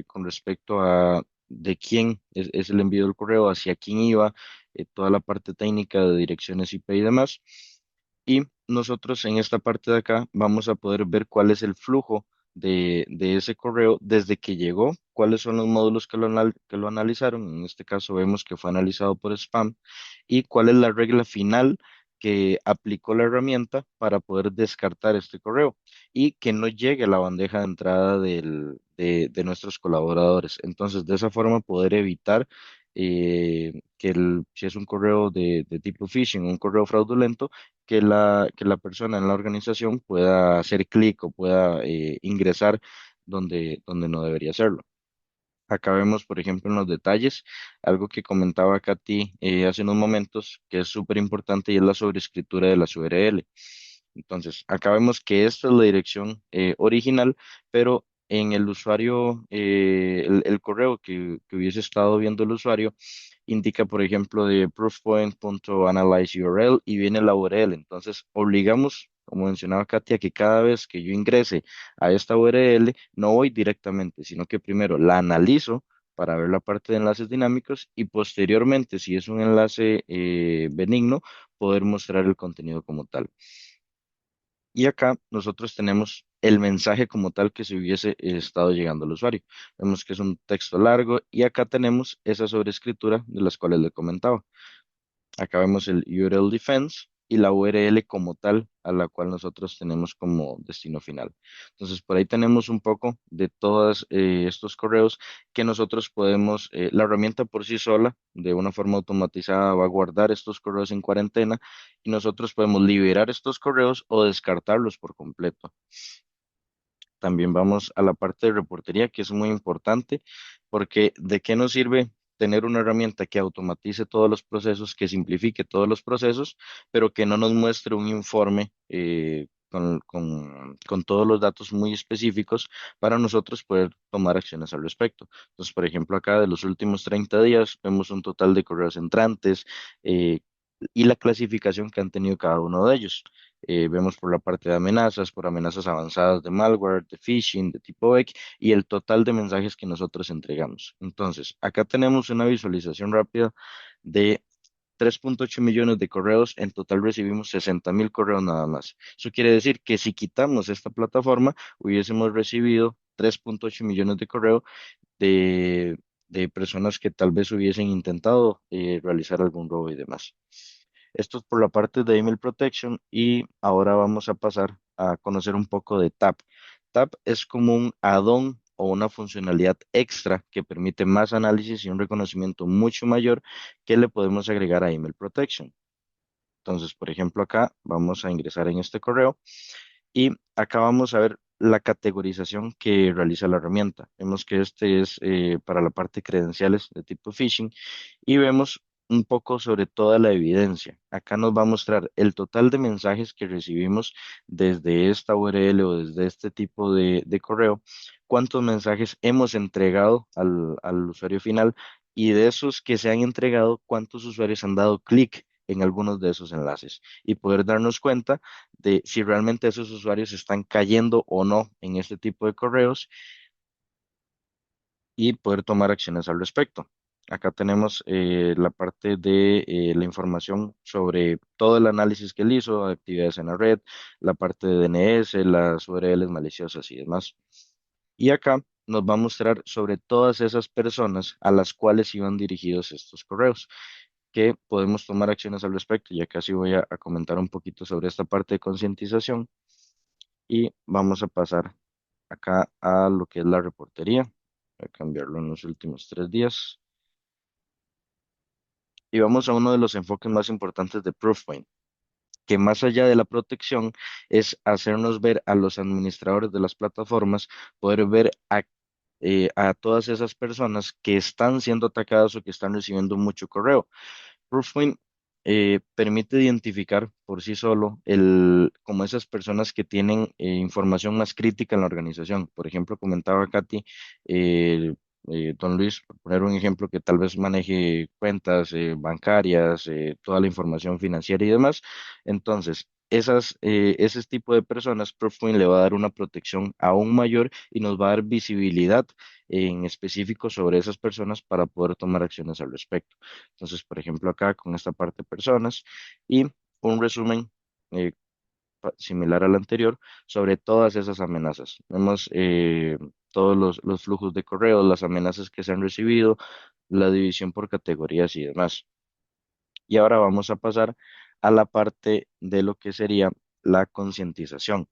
con respecto a de quién es el envío del correo, hacia quién iba, toda la parte técnica de direcciones IP y demás. Y nosotros en esta parte de acá vamos a poder ver cuál es el flujo de ese correo desde que llegó, cuáles son los módulos que lo analizaron. En este caso vemos que fue analizado por spam y cuál es la regla final que aplicó la herramienta para poder descartar este correo y que no llegue a la bandeja de entrada de nuestros colaboradores. Entonces, de esa forma poder evitar si es un correo de tipo phishing, un correo fraudulento, que la persona en la organización pueda hacer clic o pueda ingresar donde no debería hacerlo. Acá vemos, por ejemplo, en los detalles, algo que comentaba Katy hace unos momentos, que es súper importante y es la sobrescritura de las URL. Entonces, acá vemos que esta es la dirección original, pero en el usuario, el correo que hubiese estado viendo el usuario, indica, por ejemplo, de proofpoint.analyze URL y viene la URL. Entonces, obligamos, como mencionaba Katia, que cada vez que yo ingrese a esta URL, no voy directamente, sino que primero la analizo para ver la parte de enlaces dinámicos y posteriormente, si es un enlace benigno, poder mostrar el contenido como tal. Y acá nosotros tenemos el mensaje como tal que se hubiese estado llegando al usuario. Vemos que es un texto largo y acá tenemos esa sobrescritura de las cuales le comentaba. Acá vemos el URL defense y la URL como tal a la cual nosotros tenemos como destino final. Entonces, por ahí tenemos un poco de todos estos correos que nosotros podemos, la herramienta por sí sola, de una forma automatizada, va a guardar estos correos en cuarentena y nosotros podemos liberar estos correos o descartarlos por completo. También vamos a la parte de reportería, que es muy importante, porque ¿de qué nos sirve tener una herramienta que automatice todos los procesos, que simplifique todos los procesos, pero que no nos muestre un informe con todos los datos muy específicos para nosotros poder tomar acciones al respecto? Entonces, por ejemplo, acá de los últimos 30 días vemos un total de correos entrantes eh, y la clasificación que han tenido cada uno de ellos. Vemos por la parte de amenazas, por amenazas avanzadas de malware, de phishing, de tipo X y el total de mensajes que nosotros entregamos. Entonces, acá tenemos una visualización rápida de 3.8 millones de correos. En total recibimos 60.000 correos nada más. Eso quiere decir que si quitamos esta plataforma, hubiésemos recibido 3.8 millones de correos de personas que tal vez hubiesen intentado realizar algún robo y demás. Esto es por la parte de email protection y ahora vamos a pasar a conocer un poco de TAP. TAP es como un add-on o una funcionalidad extra que permite más análisis y un reconocimiento mucho mayor que le podemos agregar a email protection. Entonces, por ejemplo, acá vamos a ingresar en este correo y acá vamos a ver la categorización que realiza la herramienta. Vemos que este es para la parte de credenciales de tipo phishing y vemos un poco sobre toda la evidencia. Acá nos va a mostrar el total de mensajes que recibimos desde esta URL o desde este tipo de correo, cuántos mensajes hemos entregado al usuario final y de esos que se han entregado, cuántos usuarios han dado clic en algunos de esos enlaces y poder darnos cuenta de si realmente esos usuarios están cayendo o no en este tipo de correos y poder tomar acciones al respecto. Acá tenemos la parte de la información sobre todo el análisis que él hizo, actividades en la red, la parte de DNS, las URLs maliciosas y demás. Y acá nos va a mostrar sobre todas esas personas a las cuales iban dirigidos estos correos, que podemos tomar acciones al respecto. Y acá sí voy a comentar un poquito sobre esta parte de concientización y vamos a pasar acá a lo que es la reportería. Voy a cambiarlo en los últimos 3 días. Y vamos a uno de los enfoques más importantes de Proofpoint, que más allá de la protección es hacernos ver a los administradores de las plataformas, poder ver a todas esas personas que están siendo atacadas o que están recibiendo mucho correo. Proofpoint permite identificar por sí solo como esas personas que tienen información más crítica en la organización. Por ejemplo, comentaba Katy, don Luis, por poner un ejemplo, que tal vez maneje cuentas bancarias, toda la información financiera y demás. Entonces, ese tipo de personas, Proofpoint le va a dar una protección aún mayor y nos va a dar visibilidad en específico sobre esas personas para poder tomar acciones al respecto. Entonces, por ejemplo, acá con esta parte de personas y un resumen eh, similar al anterior sobre todas esas amenazas. Vemos todos los flujos de correo, las amenazas que se han recibido, la división por categorías y demás. Y ahora vamos a pasar a la parte de lo que sería la concientización.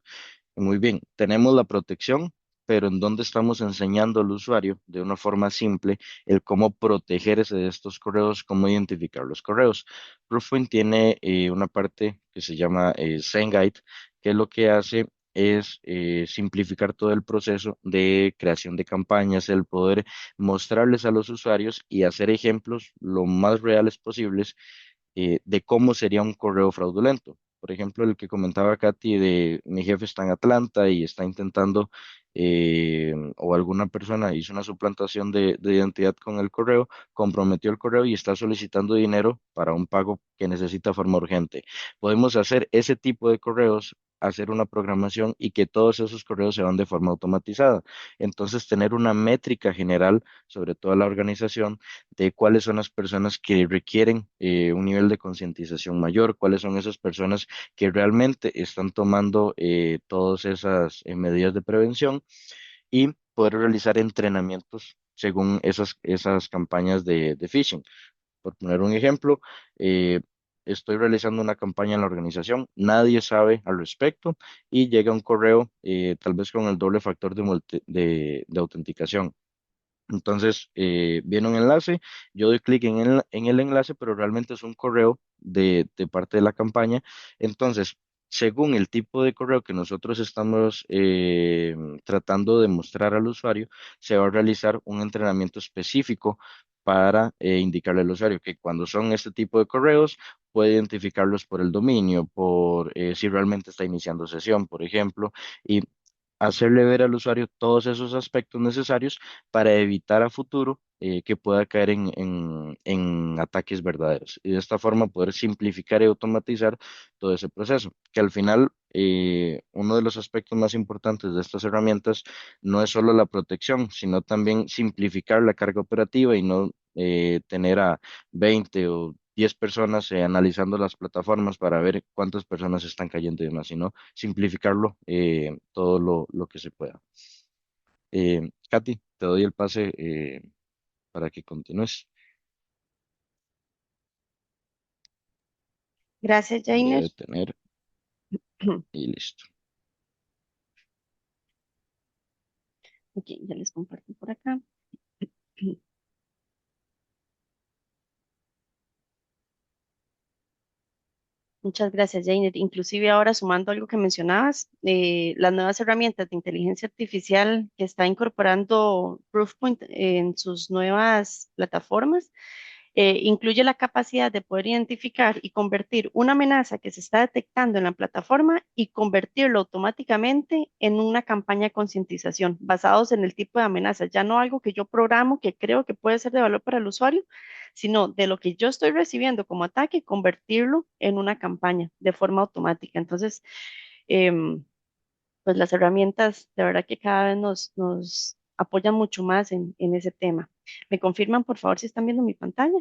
Muy bien, tenemos la protección, pero en dónde estamos enseñando al usuario de una forma simple el cómo protegerse de estos correos, cómo identificar los correos. Proofpoint tiene una parte que se llama SendGuide, que lo que hace es simplificar todo el proceso de creación de campañas, el poder mostrarles a los usuarios y hacer ejemplos lo más reales posibles de cómo sería un correo fraudulento. Por ejemplo, el que comentaba Katy de mi jefe está en Atlanta y está intentando, o alguna persona hizo una suplantación de identidad con el correo, comprometió el correo y está solicitando dinero para un pago que necesita de forma urgente. Podemos hacer ese tipo de correos, hacer una programación y que todos esos correos se van de forma automatizada. Entonces, tener una métrica general sobre toda la organización de cuáles son las personas que requieren un nivel de concientización mayor, cuáles son esas personas que realmente están tomando todas esas medidas de prevención y poder realizar entrenamientos según esas campañas de phishing. Por poner un ejemplo, eh, estoy realizando una campaña en la organización, nadie sabe al respecto y llega un correo tal vez con el doble factor de autenticación. Entonces, viene un enlace, yo doy clic en el enlace, pero realmente es un correo de parte de la campaña. Entonces, según el tipo de correo que nosotros estamos tratando de mostrar al usuario, se va a realizar un entrenamiento específico para indicarle al usuario que cuando son este tipo de correos, puede identificarlos por el dominio, por si realmente está iniciando sesión, por ejemplo, y hacerle ver al usuario todos esos aspectos necesarios para evitar a futuro que pueda caer en ataques verdaderos. Y de esta forma poder simplificar y automatizar todo ese proceso, que al final uno de los aspectos más importantes de estas herramientas no es solo la protección, sino también simplificar la carga operativa y no tener a 20 o 10 personas analizando las plataformas para ver cuántas personas están cayendo y demás, sino simplificarlo todo lo que se pueda. Katy, te doy el pase para que continúes. Gracias, Voy a Jainer. detener y listo. Ok, ya les comparto por acá. Muchas gracias, Jainer. Inclusive ahora sumando algo que mencionabas, las nuevas herramientas de inteligencia artificial que está incorporando Proofpoint en sus nuevas plataformas, incluye la capacidad de poder identificar y convertir una amenaza que se está detectando en la plataforma y convertirlo automáticamente en una campaña de concientización basados en el tipo de amenaza, ya no algo que yo programo que creo que puede ser de valor para el usuario, sino de lo que yo estoy recibiendo como ataque, convertirlo en una campaña de forma automática. Entonces, em, pues las herramientas de verdad que cada vez nos apoyan mucho más en ese tema. ¿Me confirman, por favor, si están viendo mi pantalla?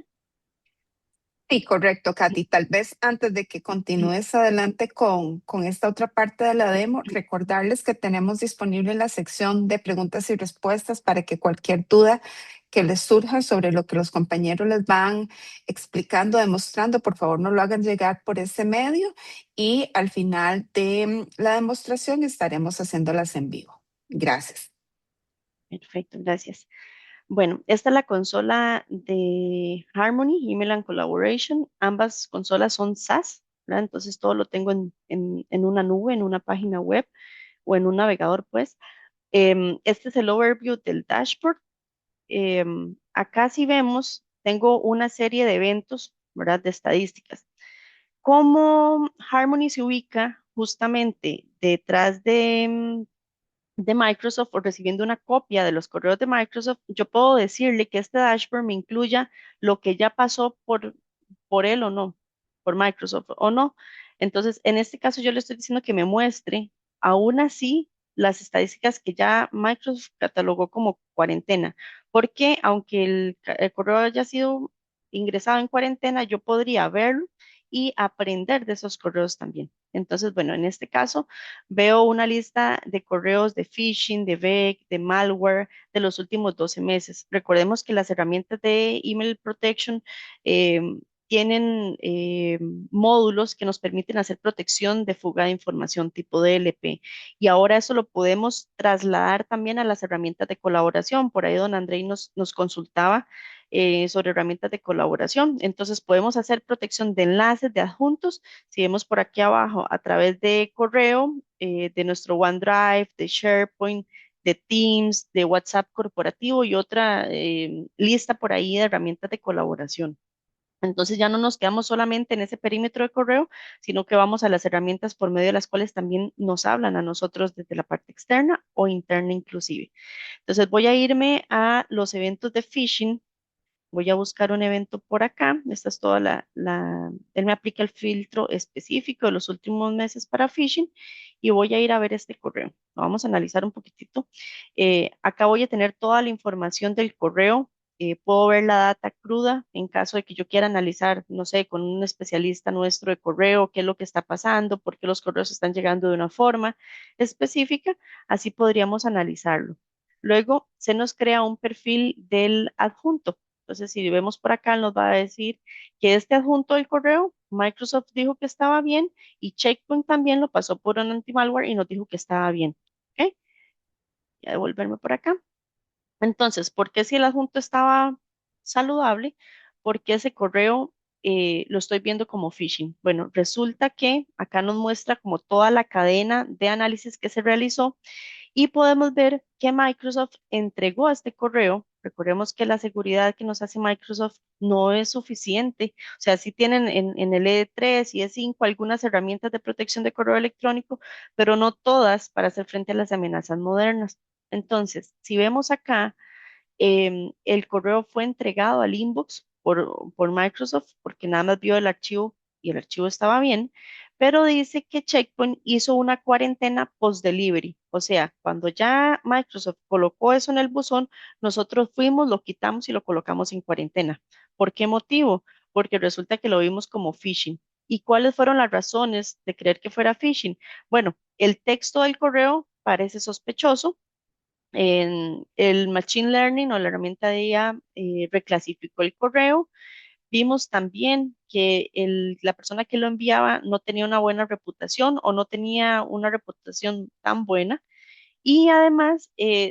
Sí, correcto, Katy. Tal vez antes de que continúes adelante con esta otra parte de la demo, recordarles que tenemos disponible la sección de preguntas y respuestas para que cualquier duda que les surja sobre lo que los compañeros les van explicando, demostrando, por favor, no lo hagan llegar por ese medio y al final de la demostración estaremos haciéndolas en vivo. Gracias. Perfecto, gracias. Bueno, esta es la consola de Harmony, Email and Collaboration. Ambas consolas son SaaS, ¿verdad? Entonces todo lo tengo en una nube, en una página web o en un navegador, pues. Este es el overview del dashboard. Acá si vemos, tengo una serie de eventos, ¿verdad? De estadísticas. ¿Cómo Harmony se ubica justamente detrás de Microsoft o recibiendo una copia de los correos de Microsoft? Yo puedo decirle que este dashboard me incluya lo que ya pasó por él o no, por Microsoft o no. Entonces, en este caso yo le estoy diciendo que me muestre aún así las estadísticas que ya Microsoft catalogó como cuarentena, porque aunque el correo haya sido ingresado en cuarentena, yo podría verlo y aprender de esos correos también. Entonces, bueno, en este caso veo una lista de correos de phishing, de VEC, de malware de los últimos 12 meses. Recordemos que las herramientas de email protection eh, tienen módulos que nos permiten hacer protección de fuga de información tipo DLP. Y ahora eso lo podemos trasladar también a las herramientas de colaboración. Por ahí don Andrei nos consultaba sobre herramientas de colaboración. Entonces podemos hacer protección de enlaces, de adjuntos. Si vemos por aquí abajo, a través de correo, de nuestro OneDrive, de SharePoint, de Teams, de WhatsApp corporativo y otra lista por ahí de herramientas de colaboración. Entonces ya no nos quedamos solamente en ese perímetro de correo, sino que vamos a las herramientas por medio de las cuales también nos hablan a nosotros desde la parte externa o interna inclusive. Entonces voy a irme a los eventos de phishing. Voy a buscar un evento por acá. Esta es toda él me aplica el filtro específico de los últimos meses para phishing y voy a ir a ver este correo. Lo vamos a analizar un poquitito. Acá voy a tener toda la información del correo. Puedo ver la data cruda en caso de que yo quiera analizar, no sé, con un especialista nuestro de correo, qué es lo que está pasando, por qué los correos están llegando de una forma específica. Así podríamos analizarlo. Luego se nos crea un perfil del adjunto. Entonces, si vemos por acá, nos va a decir que este adjunto del correo, Microsoft dijo que estaba bien y Checkpoint también lo pasó por un anti-malware y nos dijo que estaba bien. ¿Ok? Ya devolverme por acá. Entonces, ¿por qué si el adjunto estaba saludable? ¿Por qué ese correo lo estoy viendo como phishing? Bueno, resulta que acá nos muestra como toda la cadena de análisis que se realizó y podemos ver que Microsoft entregó este correo. Recordemos que la seguridad que nos hace Microsoft no es suficiente. O sea, sí tienen en el E3 y E5 algunas herramientas de protección de correo electrónico, pero no todas para hacer frente a las amenazas modernas. Entonces, si vemos acá, el correo fue entregado al inbox por Microsoft porque nada más vio el archivo y el archivo estaba bien, pero dice que Checkpoint hizo una cuarentena post-delivery. O sea, cuando ya Microsoft colocó eso en el buzón, nosotros fuimos, lo quitamos y lo colocamos en cuarentena. ¿Por qué motivo? Porque resulta que lo vimos como phishing. ¿Y cuáles fueron las razones de creer que fuera phishing? Bueno, el texto del correo parece sospechoso. En el Machine Learning o la herramienta de IA reclasificó el correo, Vimos también que la persona que lo enviaba no tenía una buena reputación o no tenía una reputación tan buena. Y además,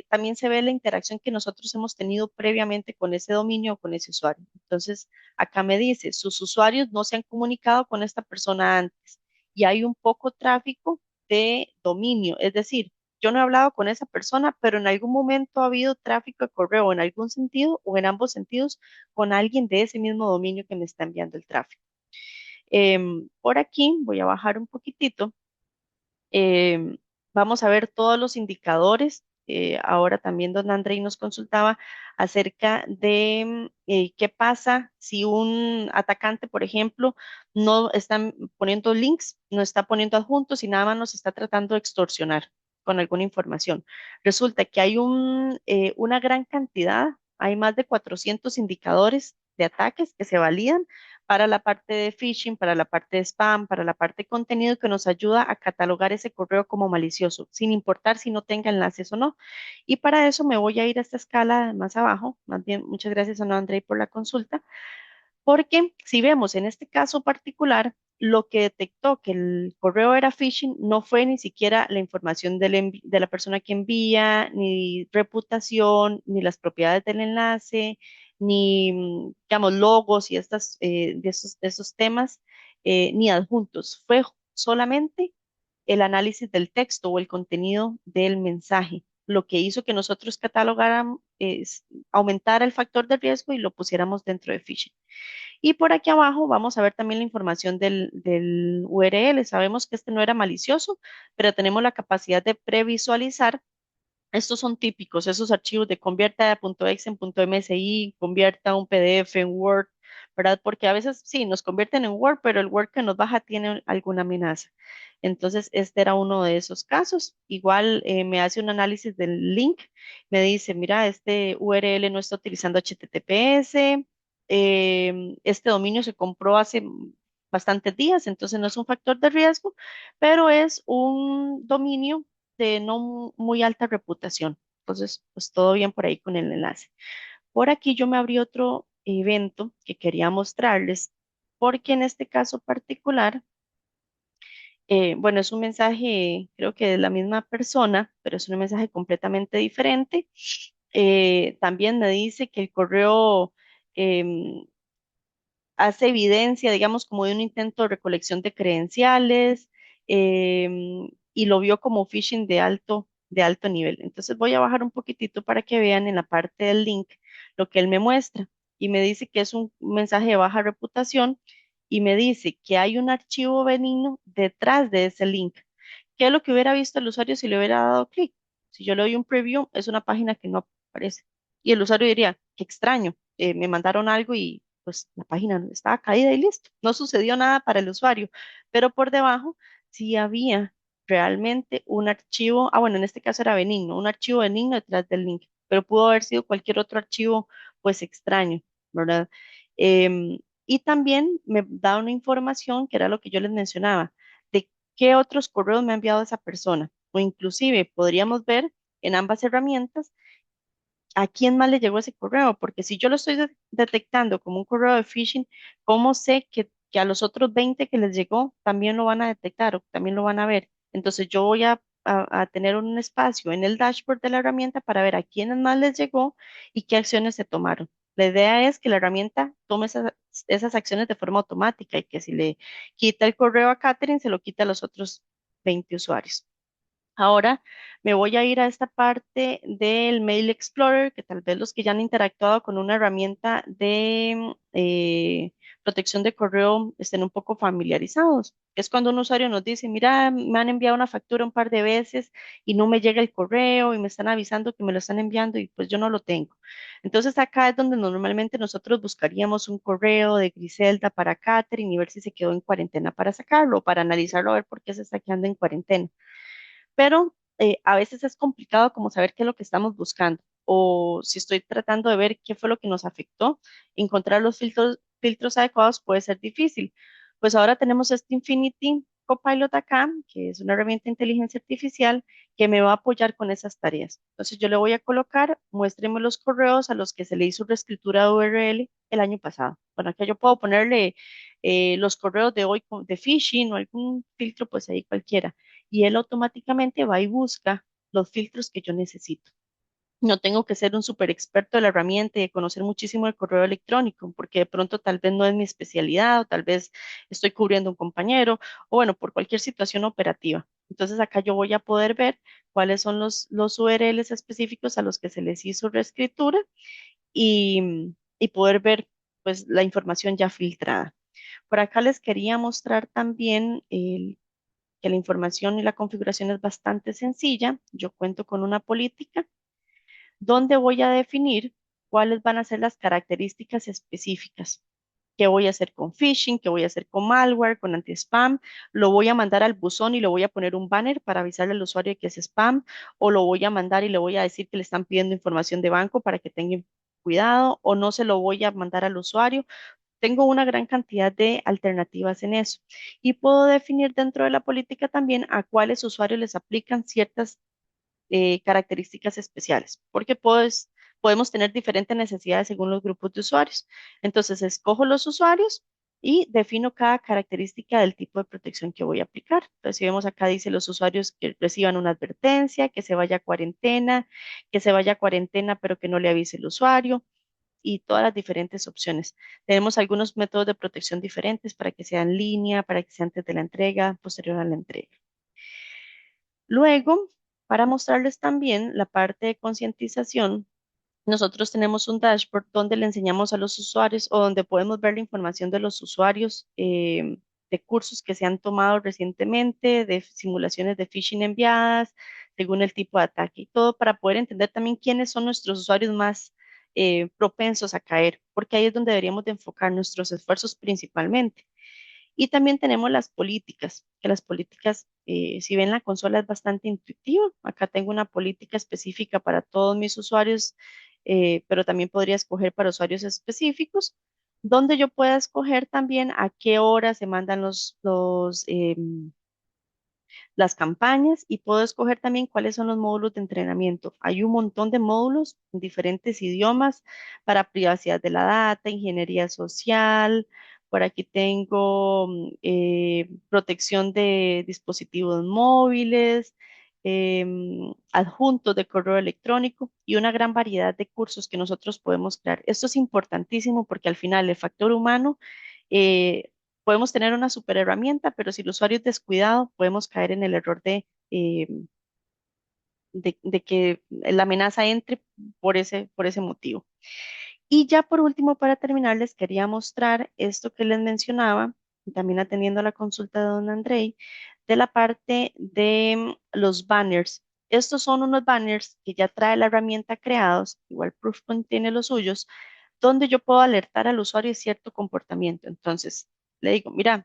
también se ve la interacción que nosotros hemos tenido previamente con ese dominio o con ese usuario. Entonces, acá me dice, sus usuarios no se han comunicado con esta persona antes y hay un poco tráfico de dominio. Es decir, yo no he hablado con esa persona, pero en algún momento ha habido tráfico de correo en algún sentido o en ambos sentidos con alguien de ese mismo dominio que me está enviando el tráfico. Por aquí voy a bajar un poquitito. Em, Vamos a ver todos los indicadores. Ahora también don Andrei nos consultaba acerca de qué pasa si un atacante, por ejemplo, no está poniendo links, no está poniendo adjuntos y nada más nos está tratando de extorsionar con alguna información. Resulta que hay una gran cantidad, hay más de 400 indicadores de ataques que se validan para la parte de phishing, para la parte de spam, para la parte de contenido que nos ayuda a catalogar ese correo como malicioso, sin importar si no tenga enlaces o no. Y para eso me voy a ir a esta escala más abajo. Más bien, muchas gracias a no Andrei por la consulta, porque si vemos en este caso particular, lo que detectó que el correo era phishing no fue ni siquiera la información de la persona que envía, ni reputación, ni las propiedades del enlace, ni, digamos, logos y de esos temas, ni adjuntos. Fue solamente el análisis del texto o el contenido del mensaje, lo que hizo que nosotros catalogáramos, aumentara el factor de riesgo y lo pusiéramos dentro de phishing. Y por aquí abajo vamos a ver también la información del URL. Sabemos que este no era malicioso, pero tenemos la capacidad de previsualizar. Estos son típicos, esos archivos de convierta .exe en .msi, convierta un PDF en Word, ¿verdad? Porque a veces sí, nos convierten en Word, pero el Word que nos baja tiene alguna amenaza. Entonces, este era uno de esos casos. Igual me hace un análisis del link, me dice, mira, este URL no está utilizando HTTPS, este dominio se compró hace bastantes días, entonces no es un factor de riesgo, pero es un dominio de no muy alta reputación. Entonces, pues todo bien por ahí con el enlace. Por aquí yo me abrí otro evento que quería mostrarles, porque en este caso particular, bueno, es un mensaje, creo que de la misma persona, pero es un mensaje completamente diferente. También me dice que el correo em, hace evidencia, digamos, como de un intento de recolección de credenciales, y lo vio como phishing de alto nivel. Entonces voy a bajar un poquitito para que vean en la parte del link lo que él me muestra y me dice que es un mensaje de baja reputación y me dice que hay un archivo benigno detrás de ese link. ¿Qué es lo que hubiera visto el usuario si le hubiera dado clic? Si yo le doy un preview, es una página que no aparece. Y el usuario diría, qué extraño, me mandaron algo y pues la página estaba caída y listo. No sucedió nada para el usuario, pero por debajo sí había realmente un archivo, bueno, en este caso era benigno, un archivo benigno detrás del link, pero pudo haber sido cualquier otro archivo pues extraño, ¿verdad? Y también me da una información que era lo que yo les mencionaba, de qué otros correos me ha enviado esa persona, o inclusive podríamos ver en ambas herramientas a quién más le llegó ese correo, porque si yo lo estoy detectando como un correo de phishing, ¿cómo sé que a los otros 20 que les llegó también lo van a detectar o también lo van a ver? Entonces yo voy a tener un espacio en el dashboard de la herramienta para ver a quiénes más les llegó y qué acciones se tomaron. La idea es que la herramienta tome esas acciones de forma automática y que si le quita el correo a Catherine, se lo quita a los otros 20 usuarios. Ahora me voy a ir a esta parte del Mail Explorer, que tal vez los que ya han interactuado con una herramienta de protección de correo estén un poco familiarizados. Es cuando un usuario nos dice, mira, me han enviado una factura un par de veces y no me llega el correo y me están avisando que me lo están enviando y pues yo no lo tengo. Entonces acá es donde normalmente nosotros buscaríamos un correo de Griselda para Catherine y ver si se quedó en cuarentena para sacarlo o para analizarlo a ver por qué se está quedando en cuarentena, pero a veces es complicado como saber qué es lo que estamos buscando o si estoy tratando de ver qué fue lo que nos afectó, encontrar los filtros adecuados puede ser difícil. Pues ahora tenemos este Infinity Copilot acá, que es una herramienta de inteligencia artificial que me va a apoyar con esas tareas. Entonces yo le voy a colocar, muéstreme los correos a los que se le hizo reescritura de URL el año pasado. Bueno, acá yo puedo ponerle los correos de hoy de phishing o algún filtro, pues ahí cualquiera. Y él automáticamente va y busca los filtros que yo necesito. No tengo que ser un súper experto de la herramienta y de conocer muchísimo el correo electrónico, porque de pronto tal vez no es mi especialidad, o tal vez estoy cubriendo a un compañero, o bueno, por cualquier situación operativa. Entonces acá yo voy a poder ver cuáles son los URLs específicos a los que se les hizo reescritura y poder ver pues la información ya filtrada. Por acá les quería mostrar también que la información y la configuración es bastante sencilla. Yo cuento con una política donde voy a definir cuáles van a ser las características específicas. ¿Qué voy a hacer con phishing? ¿Qué voy a hacer con malware, con anti-spam? ¿Lo voy a mandar al buzón y le voy a poner un banner para avisarle al usuario que es spam? ¿O lo voy a mandar y le voy a decir que le están pidiendo información de banco para que tenga cuidado? ¿O no se lo voy a mandar al usuario? Tengo una gran cantidad de alternativas en eso. Y puedo definir dentro de la política también a cuáles usuarios les aplican ciertas características especiales, porque podemos tener diferentes necesidades según los grupos de usuarios. Entonces, escojo los usuarios y defino cada característica del tipo de protección que voy a aplicar. Entonces, si vemos acá, dice los usuarios que reciban una advertencia, que se vaya a cuarentena, pero que no le avise el usuario y todas las diferentes opciones. Tenemos algunos métodos de protección diferentes para que sea en línea, para que sea antes de la entrega, posterior a la entrega. Luego, para mostrarles también la parte de concientización, nosotros tenemos un dashboard donde le enseñamos a los usuarios o donde podemos ver la información de los usuarios de cursos que se han tomado recientemente, de simulaciones de phishing enviadas, según el tipo de ataque y todo, para poder entender también quiénes son nuestros usuarios más propensos a caer, porque ahí es donde deberíamos de enfocar nuestros esfuerzos principalmente. Y también tenemos las políticas, que las políticas, si ven la consola es bastante intuitiva. Acá tengo una política específica para todos mis usuarios, pero también podría escoger para usuarios específicos, donde yo pueda escoger también a qué hora se mandan las campañas y puedo escoger también cuáles son los módulos de entrenamiento. Hay un montón de módulos en diferentes idiomas para privacidad de la data, ingeniería social. Por aquí tengo protección de dispositivos móviles, adjuntos de correo electrónico y una gran variedad de cursos que nosotros podemos crear. Esto es importantísimo porque al final el factor humano eh, podemos tener una super herramienta, pero si el usuario es descuidado, podemos caer en el error de que la amenaza entre por ese motivo. Y ya por último, para terminar, les quería mostrar esto que les mencionaba, también atendiendo a la consulta de don Andrei, de la parte de los banners. Estos son unos banners que ya trae la herramienta creados, igual Proofpoint tiene los suyos, donde yo puedo alertar al usuario de cierto comportamiento. Entonces, le digo, mira,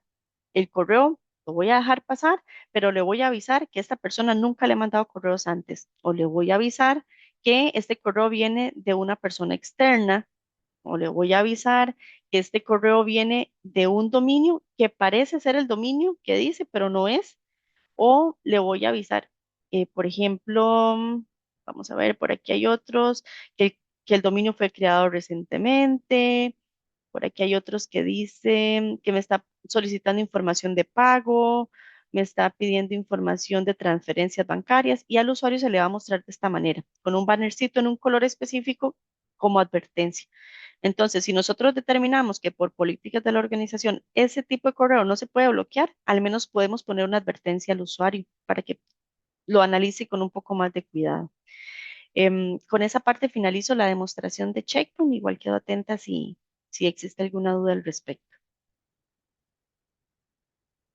el correo lo voy a dejar pasar, pero le voy a avisar que esta persona nunca le ha mandado correos antes, o le voy a avisar que este correo viene de una persona externa, o le voy a avisar que este correo viene de un dominio que parece ser el dominio que dice, pero no es, o le voy a avisar, por ejemplo, vamos a ver, por aquí hay otros, que el dominio fue creado recientemente, por aquí hay otros que dicen que me está solicitando información de pago, me está pidiendo información de transferencias bancarias y al usuario se le va a mostrar de esta manera, con un bannercito en un color específico como advertencia. Entonces, si nosotros determinamos que por políticas de la organización ese tipo de correo no se puede bloquear, al menos podemos poner una advertencia al usuario para que lo analice con un poco más de cuidado. Con esa parte finalizo la demostración de Checkpoint. Igual quedo atenta si existe alguna duda al respecto.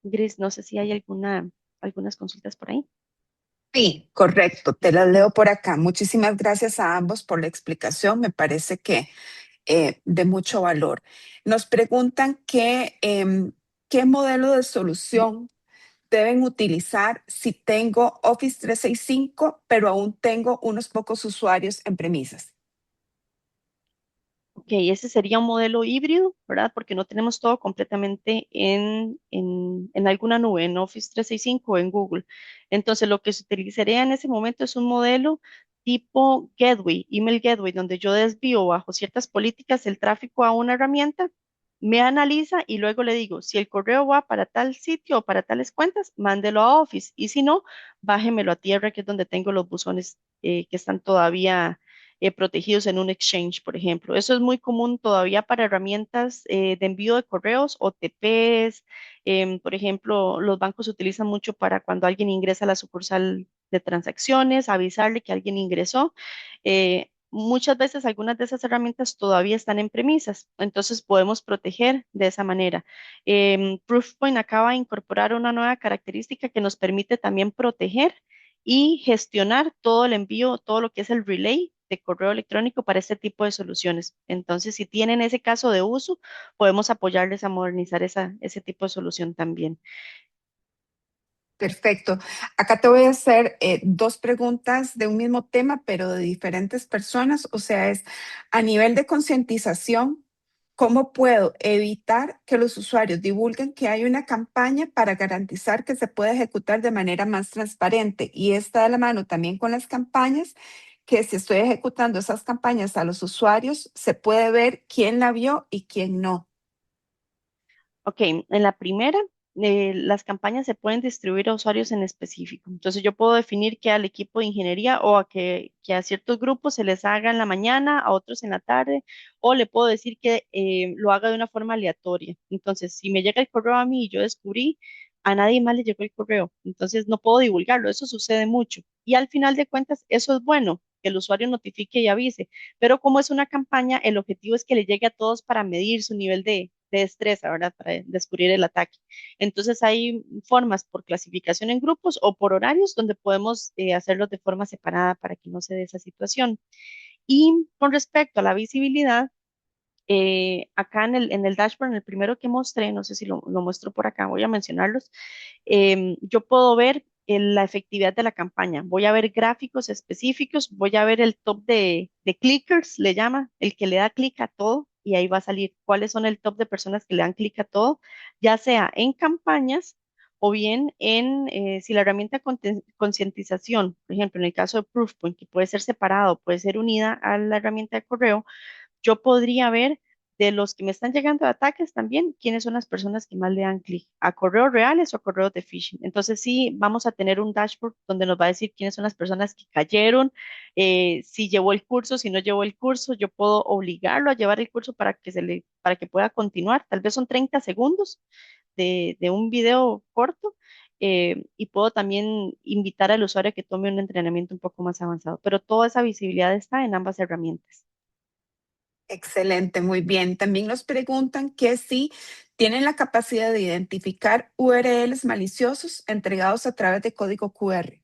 Gris, no sé si hay algunas consultas por ahí. Sí, correcto, te las leo por acá. Muchísimas gracias a ambos por la explicación, me parece que de mucho valor. Nos preguntan qué modelo de solución deben utilizar si tengo Office 365, pero aún tengo unos pocos usuarios en premisas. Ok, ese sería un modelo híbrido, ¿verdad? Porque no tenemos todo completamente en alguna nube, en Office 365 o en Google. Entonces, lo que se utilizaría en ese momento es un modelo tipo gateway, email gateway, donde yo desvío bajo ciertas políticas el tráfico a una herramienta, me analiza y luego le digo, si el correo va para tal sitio o para tales cuentas, mándelo a Office y si no, bájemelo a tierra, que es donde tengo los buzones que están todavía protegidos en un exchange, por ejemplo. Eso es muy común todavía para herramientas de envío de correos, OTPs. Por ejemplo, los bancos utilizan mucho para cuando alguien ingresa a la sucursal de transacciones, avisarle que alguien ingresó. Muchas veces algunas de esas herramientas todavía están en premisas, entonces podemos proteger de esa manera. Proofpoint acaba de incorporar una nueva característica que nos permite también proteger y gestionar todo el envío, todo lo que es el relay de correo electrónico para este tipo de soluciones. Entonces, si tienen ese caso de uso, podemos apoyarles a modernizar ese tipo de solución también. Perfecto. Acá te voy a hacer dos preguntas de un mismo tema, pero de diferentes personas. O sea, es a nivel de concientización, ¿cómo puedo evitar que los usuarios divulguen que hay una campaña para garantizar que se pueda ejecutar de manera más transparente? Y está de la mano también con las campañas, que si estoy ejecutando esas campañas a los usuarios, se puede ver quién la vio y quién no. Ok, en la primera, las campañas se pueden distribuir a usuarios en específico. Entonces, yo puedo definir que al equipo de ingeniería o que a ciertos grupos se les haga en la mañana, a otros en la tarde, o le puedo decir que lo haga de una forma aleatoria. Entonces, si me llega el correo a mí y yo descubrí, a nadie más le llegó el correo. Entonces, no puedo divulgarlo. Eso sucede mucho. Y al final de cuentas, eso es bueno, que el usuario notifique y avise. Pero como es una campaña, el objetivo es que le llegue a todos para medir su nivel de destreza, ¿verdad? Para descubrir el ataque. Entonces hay formas por clasificación en grupos o por horarios donde podemos hacerlo de forma separada para que no se dé esa situación. Y con respecto a la visibilidad, acá en el dashboard, en el primero que mostré, no sé si lo muestro por acá, voy a mencionarlos, yo puedo ver la efectividad de la campaña, voy a ver gráficos específicos, voy a ver el top de clickers, le llama, el que le da clic a todo, y ahí va a salir cuáles son el top de personas que le dan clic a todo, ya sea en campañas o bien en, si la herramienta de concientización, por ejemplo, en el caso de Proofpoint, que puede ser separado, puede ser unida a la herramienta de correo, yo podría ver de los que me están llegando de ataques también, quiénes son las personas que más le dan clic a correos reales o a correos de phishing. Entonces sí, vamos a tener un dashboard donde nos va a decir quiénes son las personas que cayeron, si llevó el curso, si no llevó el curso, yo puedo obligarlo a llevar el curso para que pueda continuar. Tal vez son 30 segundos de un video corto. Y puedo también invitar al usuario a que tome un entrenamiento un poco más avanzado, pero toda esa visibilidad está en ambas herramientas. Excelente, muy bien. También nos preguntan que si tienen la capacidad de identificar URLs maliciosos entregados a través de código QR.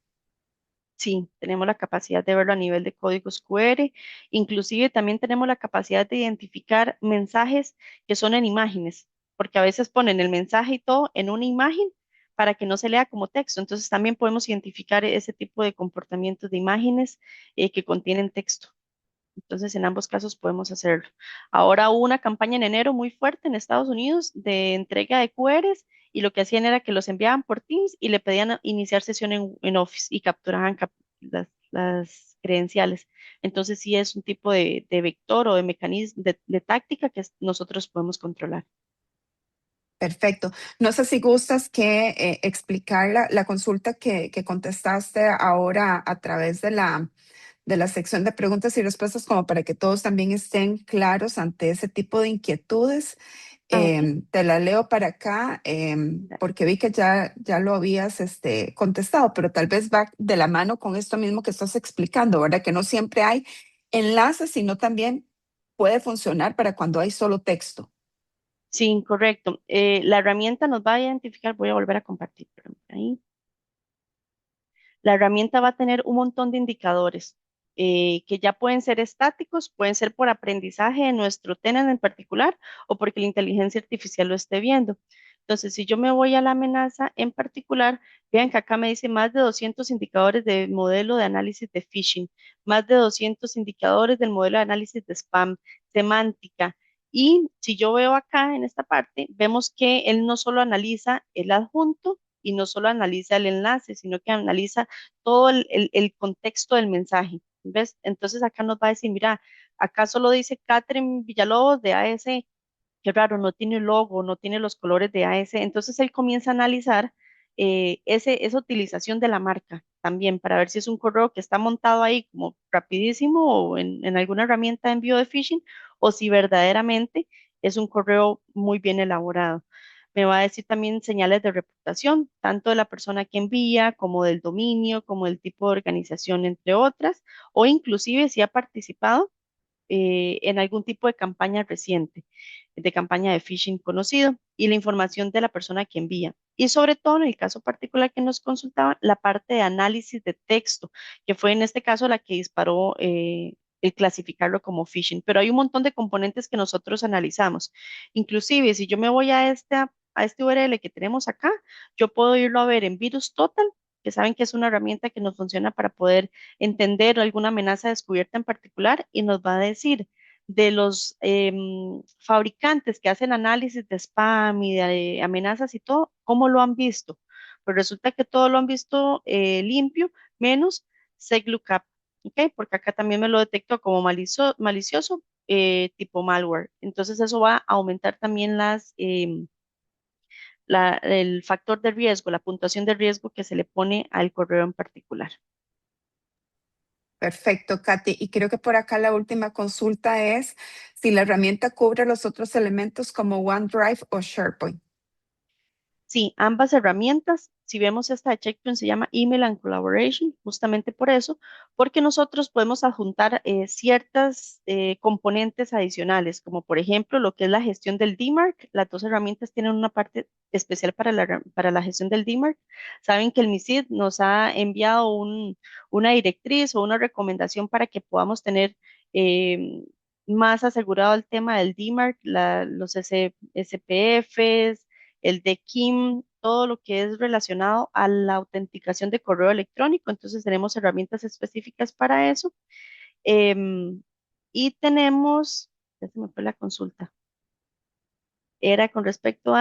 Sí, tenemos la capacidad de verlo a nivel de códigos QR, inclusive también tenemos la capacidad de identificar mensajes que son en imágenes, porque a veces ponen el mensaje y todo en una imagen para que no se lea como texto. Entonces también podemos identificar ese tipo de comportamientos de imágenes que contienen texto. Entonces en ambos casos podemos hacerlo. Ahora hubo una campaña en enero muy fuerte en Estados Unidos de entrega de QRs y lo que hacían era que los enviaban por Teams y le pedían iniciar sesión en Office y capturaban las credenciales. Entonces sí es un tipo de vector o de mecanismo, de táctica que nosotros podemos controlar. Perfecto. No sé si gustas que explicar la consulta que contestaste ahora a través de la sección de preguntas y respuestas, como para que todos también estén claros ante ese tipo de inquietudes. Ah, ok. Te la leo para acá porque vi que ya lo habías contestado, pero tal vez va de la mano con esto mismo que estás explicando, ¿verdad? Que no siempre hay enlaces, sino también puede funcionar para cuando hay solo texto. Sí, incorrecto. La herramienta nos va a identificar, voy a volver a compartir, pero ahí. La herramienta va a tener un montón de indicadores que ya pueden ser estáticos, pueden ser por aprendizaje de nuestro tenant en particular o porque la inteligencia artificial lo esté viendo. Entonces, si yo me voy a la amenaza en particular, vean que acá me dice más de 200 indicadores del modelo de análisis de phishing, más de 200 indicadores del modelo de análisis de spam, semántica. Y si yo veo acá en esta parte, vemos que él no solo analiza el adjunto y no solo analiza el enlace, sino que analiza todo el contexto del mensaje. ¿Ves? Entonces acá nos va a decir, mira, acá solo dice Catherine Villalobos de AS, qué raro, no tiene logo, no tiene los colores de AS. Entonces él comienza a analizar esa utilización de la marca también para ver si es un correo que está montado ahí como rapidísimo o en alguna herramienta de envío de phishing o si verdaderamente es un correo muy bien elaborado. Me va a decir también señales de reputación, tanto de la persona que envía, como del dominio, como del tipo de organización, entre otras, o inclusive si ha participado en algún tipo de campaña reciente, de campaña de phishing conocido y la información de la persona que envía. Y sobre todo en el caso particular que nos consultaban, la parte de análisis de texto, que fue en este caso la que disparó el clasificarlo como phishing. Pero hay un montón de componentes que nosotros analizamos. Inclusive, si yo me voy a este URL que tenemos acá, yo puedo irlo a ver en Virus Total, que saben que es una herramienta que nos funciona para poder entender alguna amenaza descubierta en particular y nos va a decir de los fabricantes que hacen análisis de spam y de amenazas y todo, ¿cómo lo han visto? Pues resulta que todo lo han visto limpio, menos SegLookup, ¿ok? Porque acá también me lo detectó como malicioso tipo malware. Entonces eso va a aumentar también el factor de riesgo, la puntuación de riesgo que se le pone al correo en particular. Perfecto, Katy. Y creo que por acá la última consulta es si la herramienta cubre los otros elementos como OneDrive o SharePoint. Sí, ambas herramientas, si vemos esta de Checkpoint, se llama Email and Collaboration, justamente por eso, porque nosotros podemos adjuntar ciertas componentes adicionales, como por ejemplo lo que es la gestión del DMARC. Las dos herramientas tienen una parte especial para la gestión del DMARC. Saben que el MISID nos ha enviado una directriz o una recomendación para que podamos tener eh, más asegurado el tema del DMARC, los SPFs, el de Kim, todo lo que es relacionado a la autenticación de correo electrónico. Entonces tenemos herramientas específicas para eso. Em, y tenemos, ya se me fue la consulta, era con respecto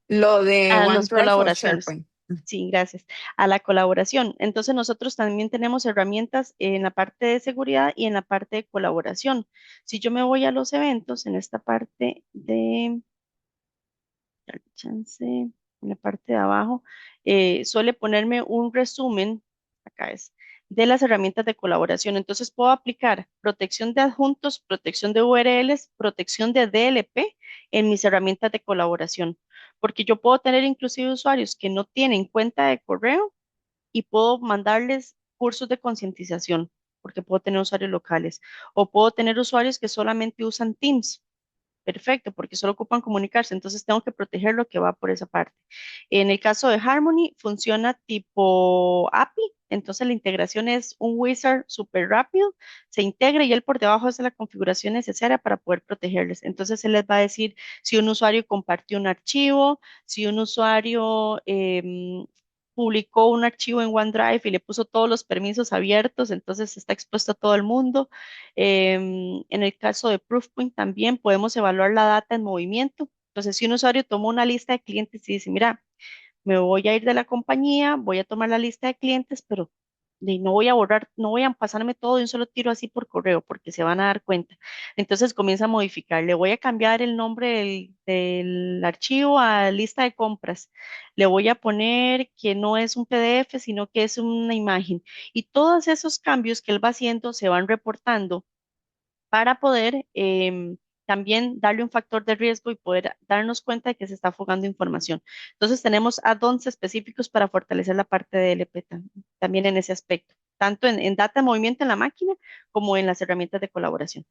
Lo de a las OneDrive o colaboraciones. SharePoint. Sí, gracias. A la colaboración. Entonces nosotros también tenemos herramientas en la parte de seguridad y en la parte de colaboración. Si yo me voy a los eventos, en esta parte de darle chance, en la parte de abajo, suele ponerme un resumen, acá es, de las herramientas de colaboración. Entonces puedo aplicar protección de adjuntos, protección de URLs, protección de DLP en mis herramientas de colaboración, porque yo puedo tener inclusive usuarios que no tienen cuenta de correo y puedo mandarles cursos de concientización, porque puedo tener usuarios locales, o puedo tener usuarios que solamente usan Teams. Perfecto, porque solo ocupan comunicarse, entonces tengo que proteger lo que va por esa parte. En el caso de Harmony, funciona tipo API, entonces la integración es un wizard súper rápido, se integra y él por debajo hace la configuración necesaria para poder protegerles. Entonces él les va a decir si un usuario compartió un archivo, si un usuario publicó un archivo en OneDrive y le puso todos los permisos abiertos, entonces está expuesto a todo el mundo. En el caso de Proofpoint también podemos evaluar la data en movimiento. Entonces, si un usuario tomó una lista de clientes y dice, mira, me voy a ir de la compañía, voy a tomar la lista de clientes, pero no voy a borrar, no voy a pasarme todo de un solo tiro así por correo, porque se van a dar cuenta. Entonces comienza a modificar. Le voy a cambiar el nombre del archivo a lista de compras. Le voy a poner que no es un PDF, sino que es una imagen. Y todos esos cambios que él va haciendo se van reportando para poder también darle un factor de riesgo y poder darnos cuenta de que se está fugando información. Entonces tenemos add-ons específicos para fortalecer la parte de LP también en ese aspecto, tanto en data en movimiento en la máquina como en las herramientas de colaboración.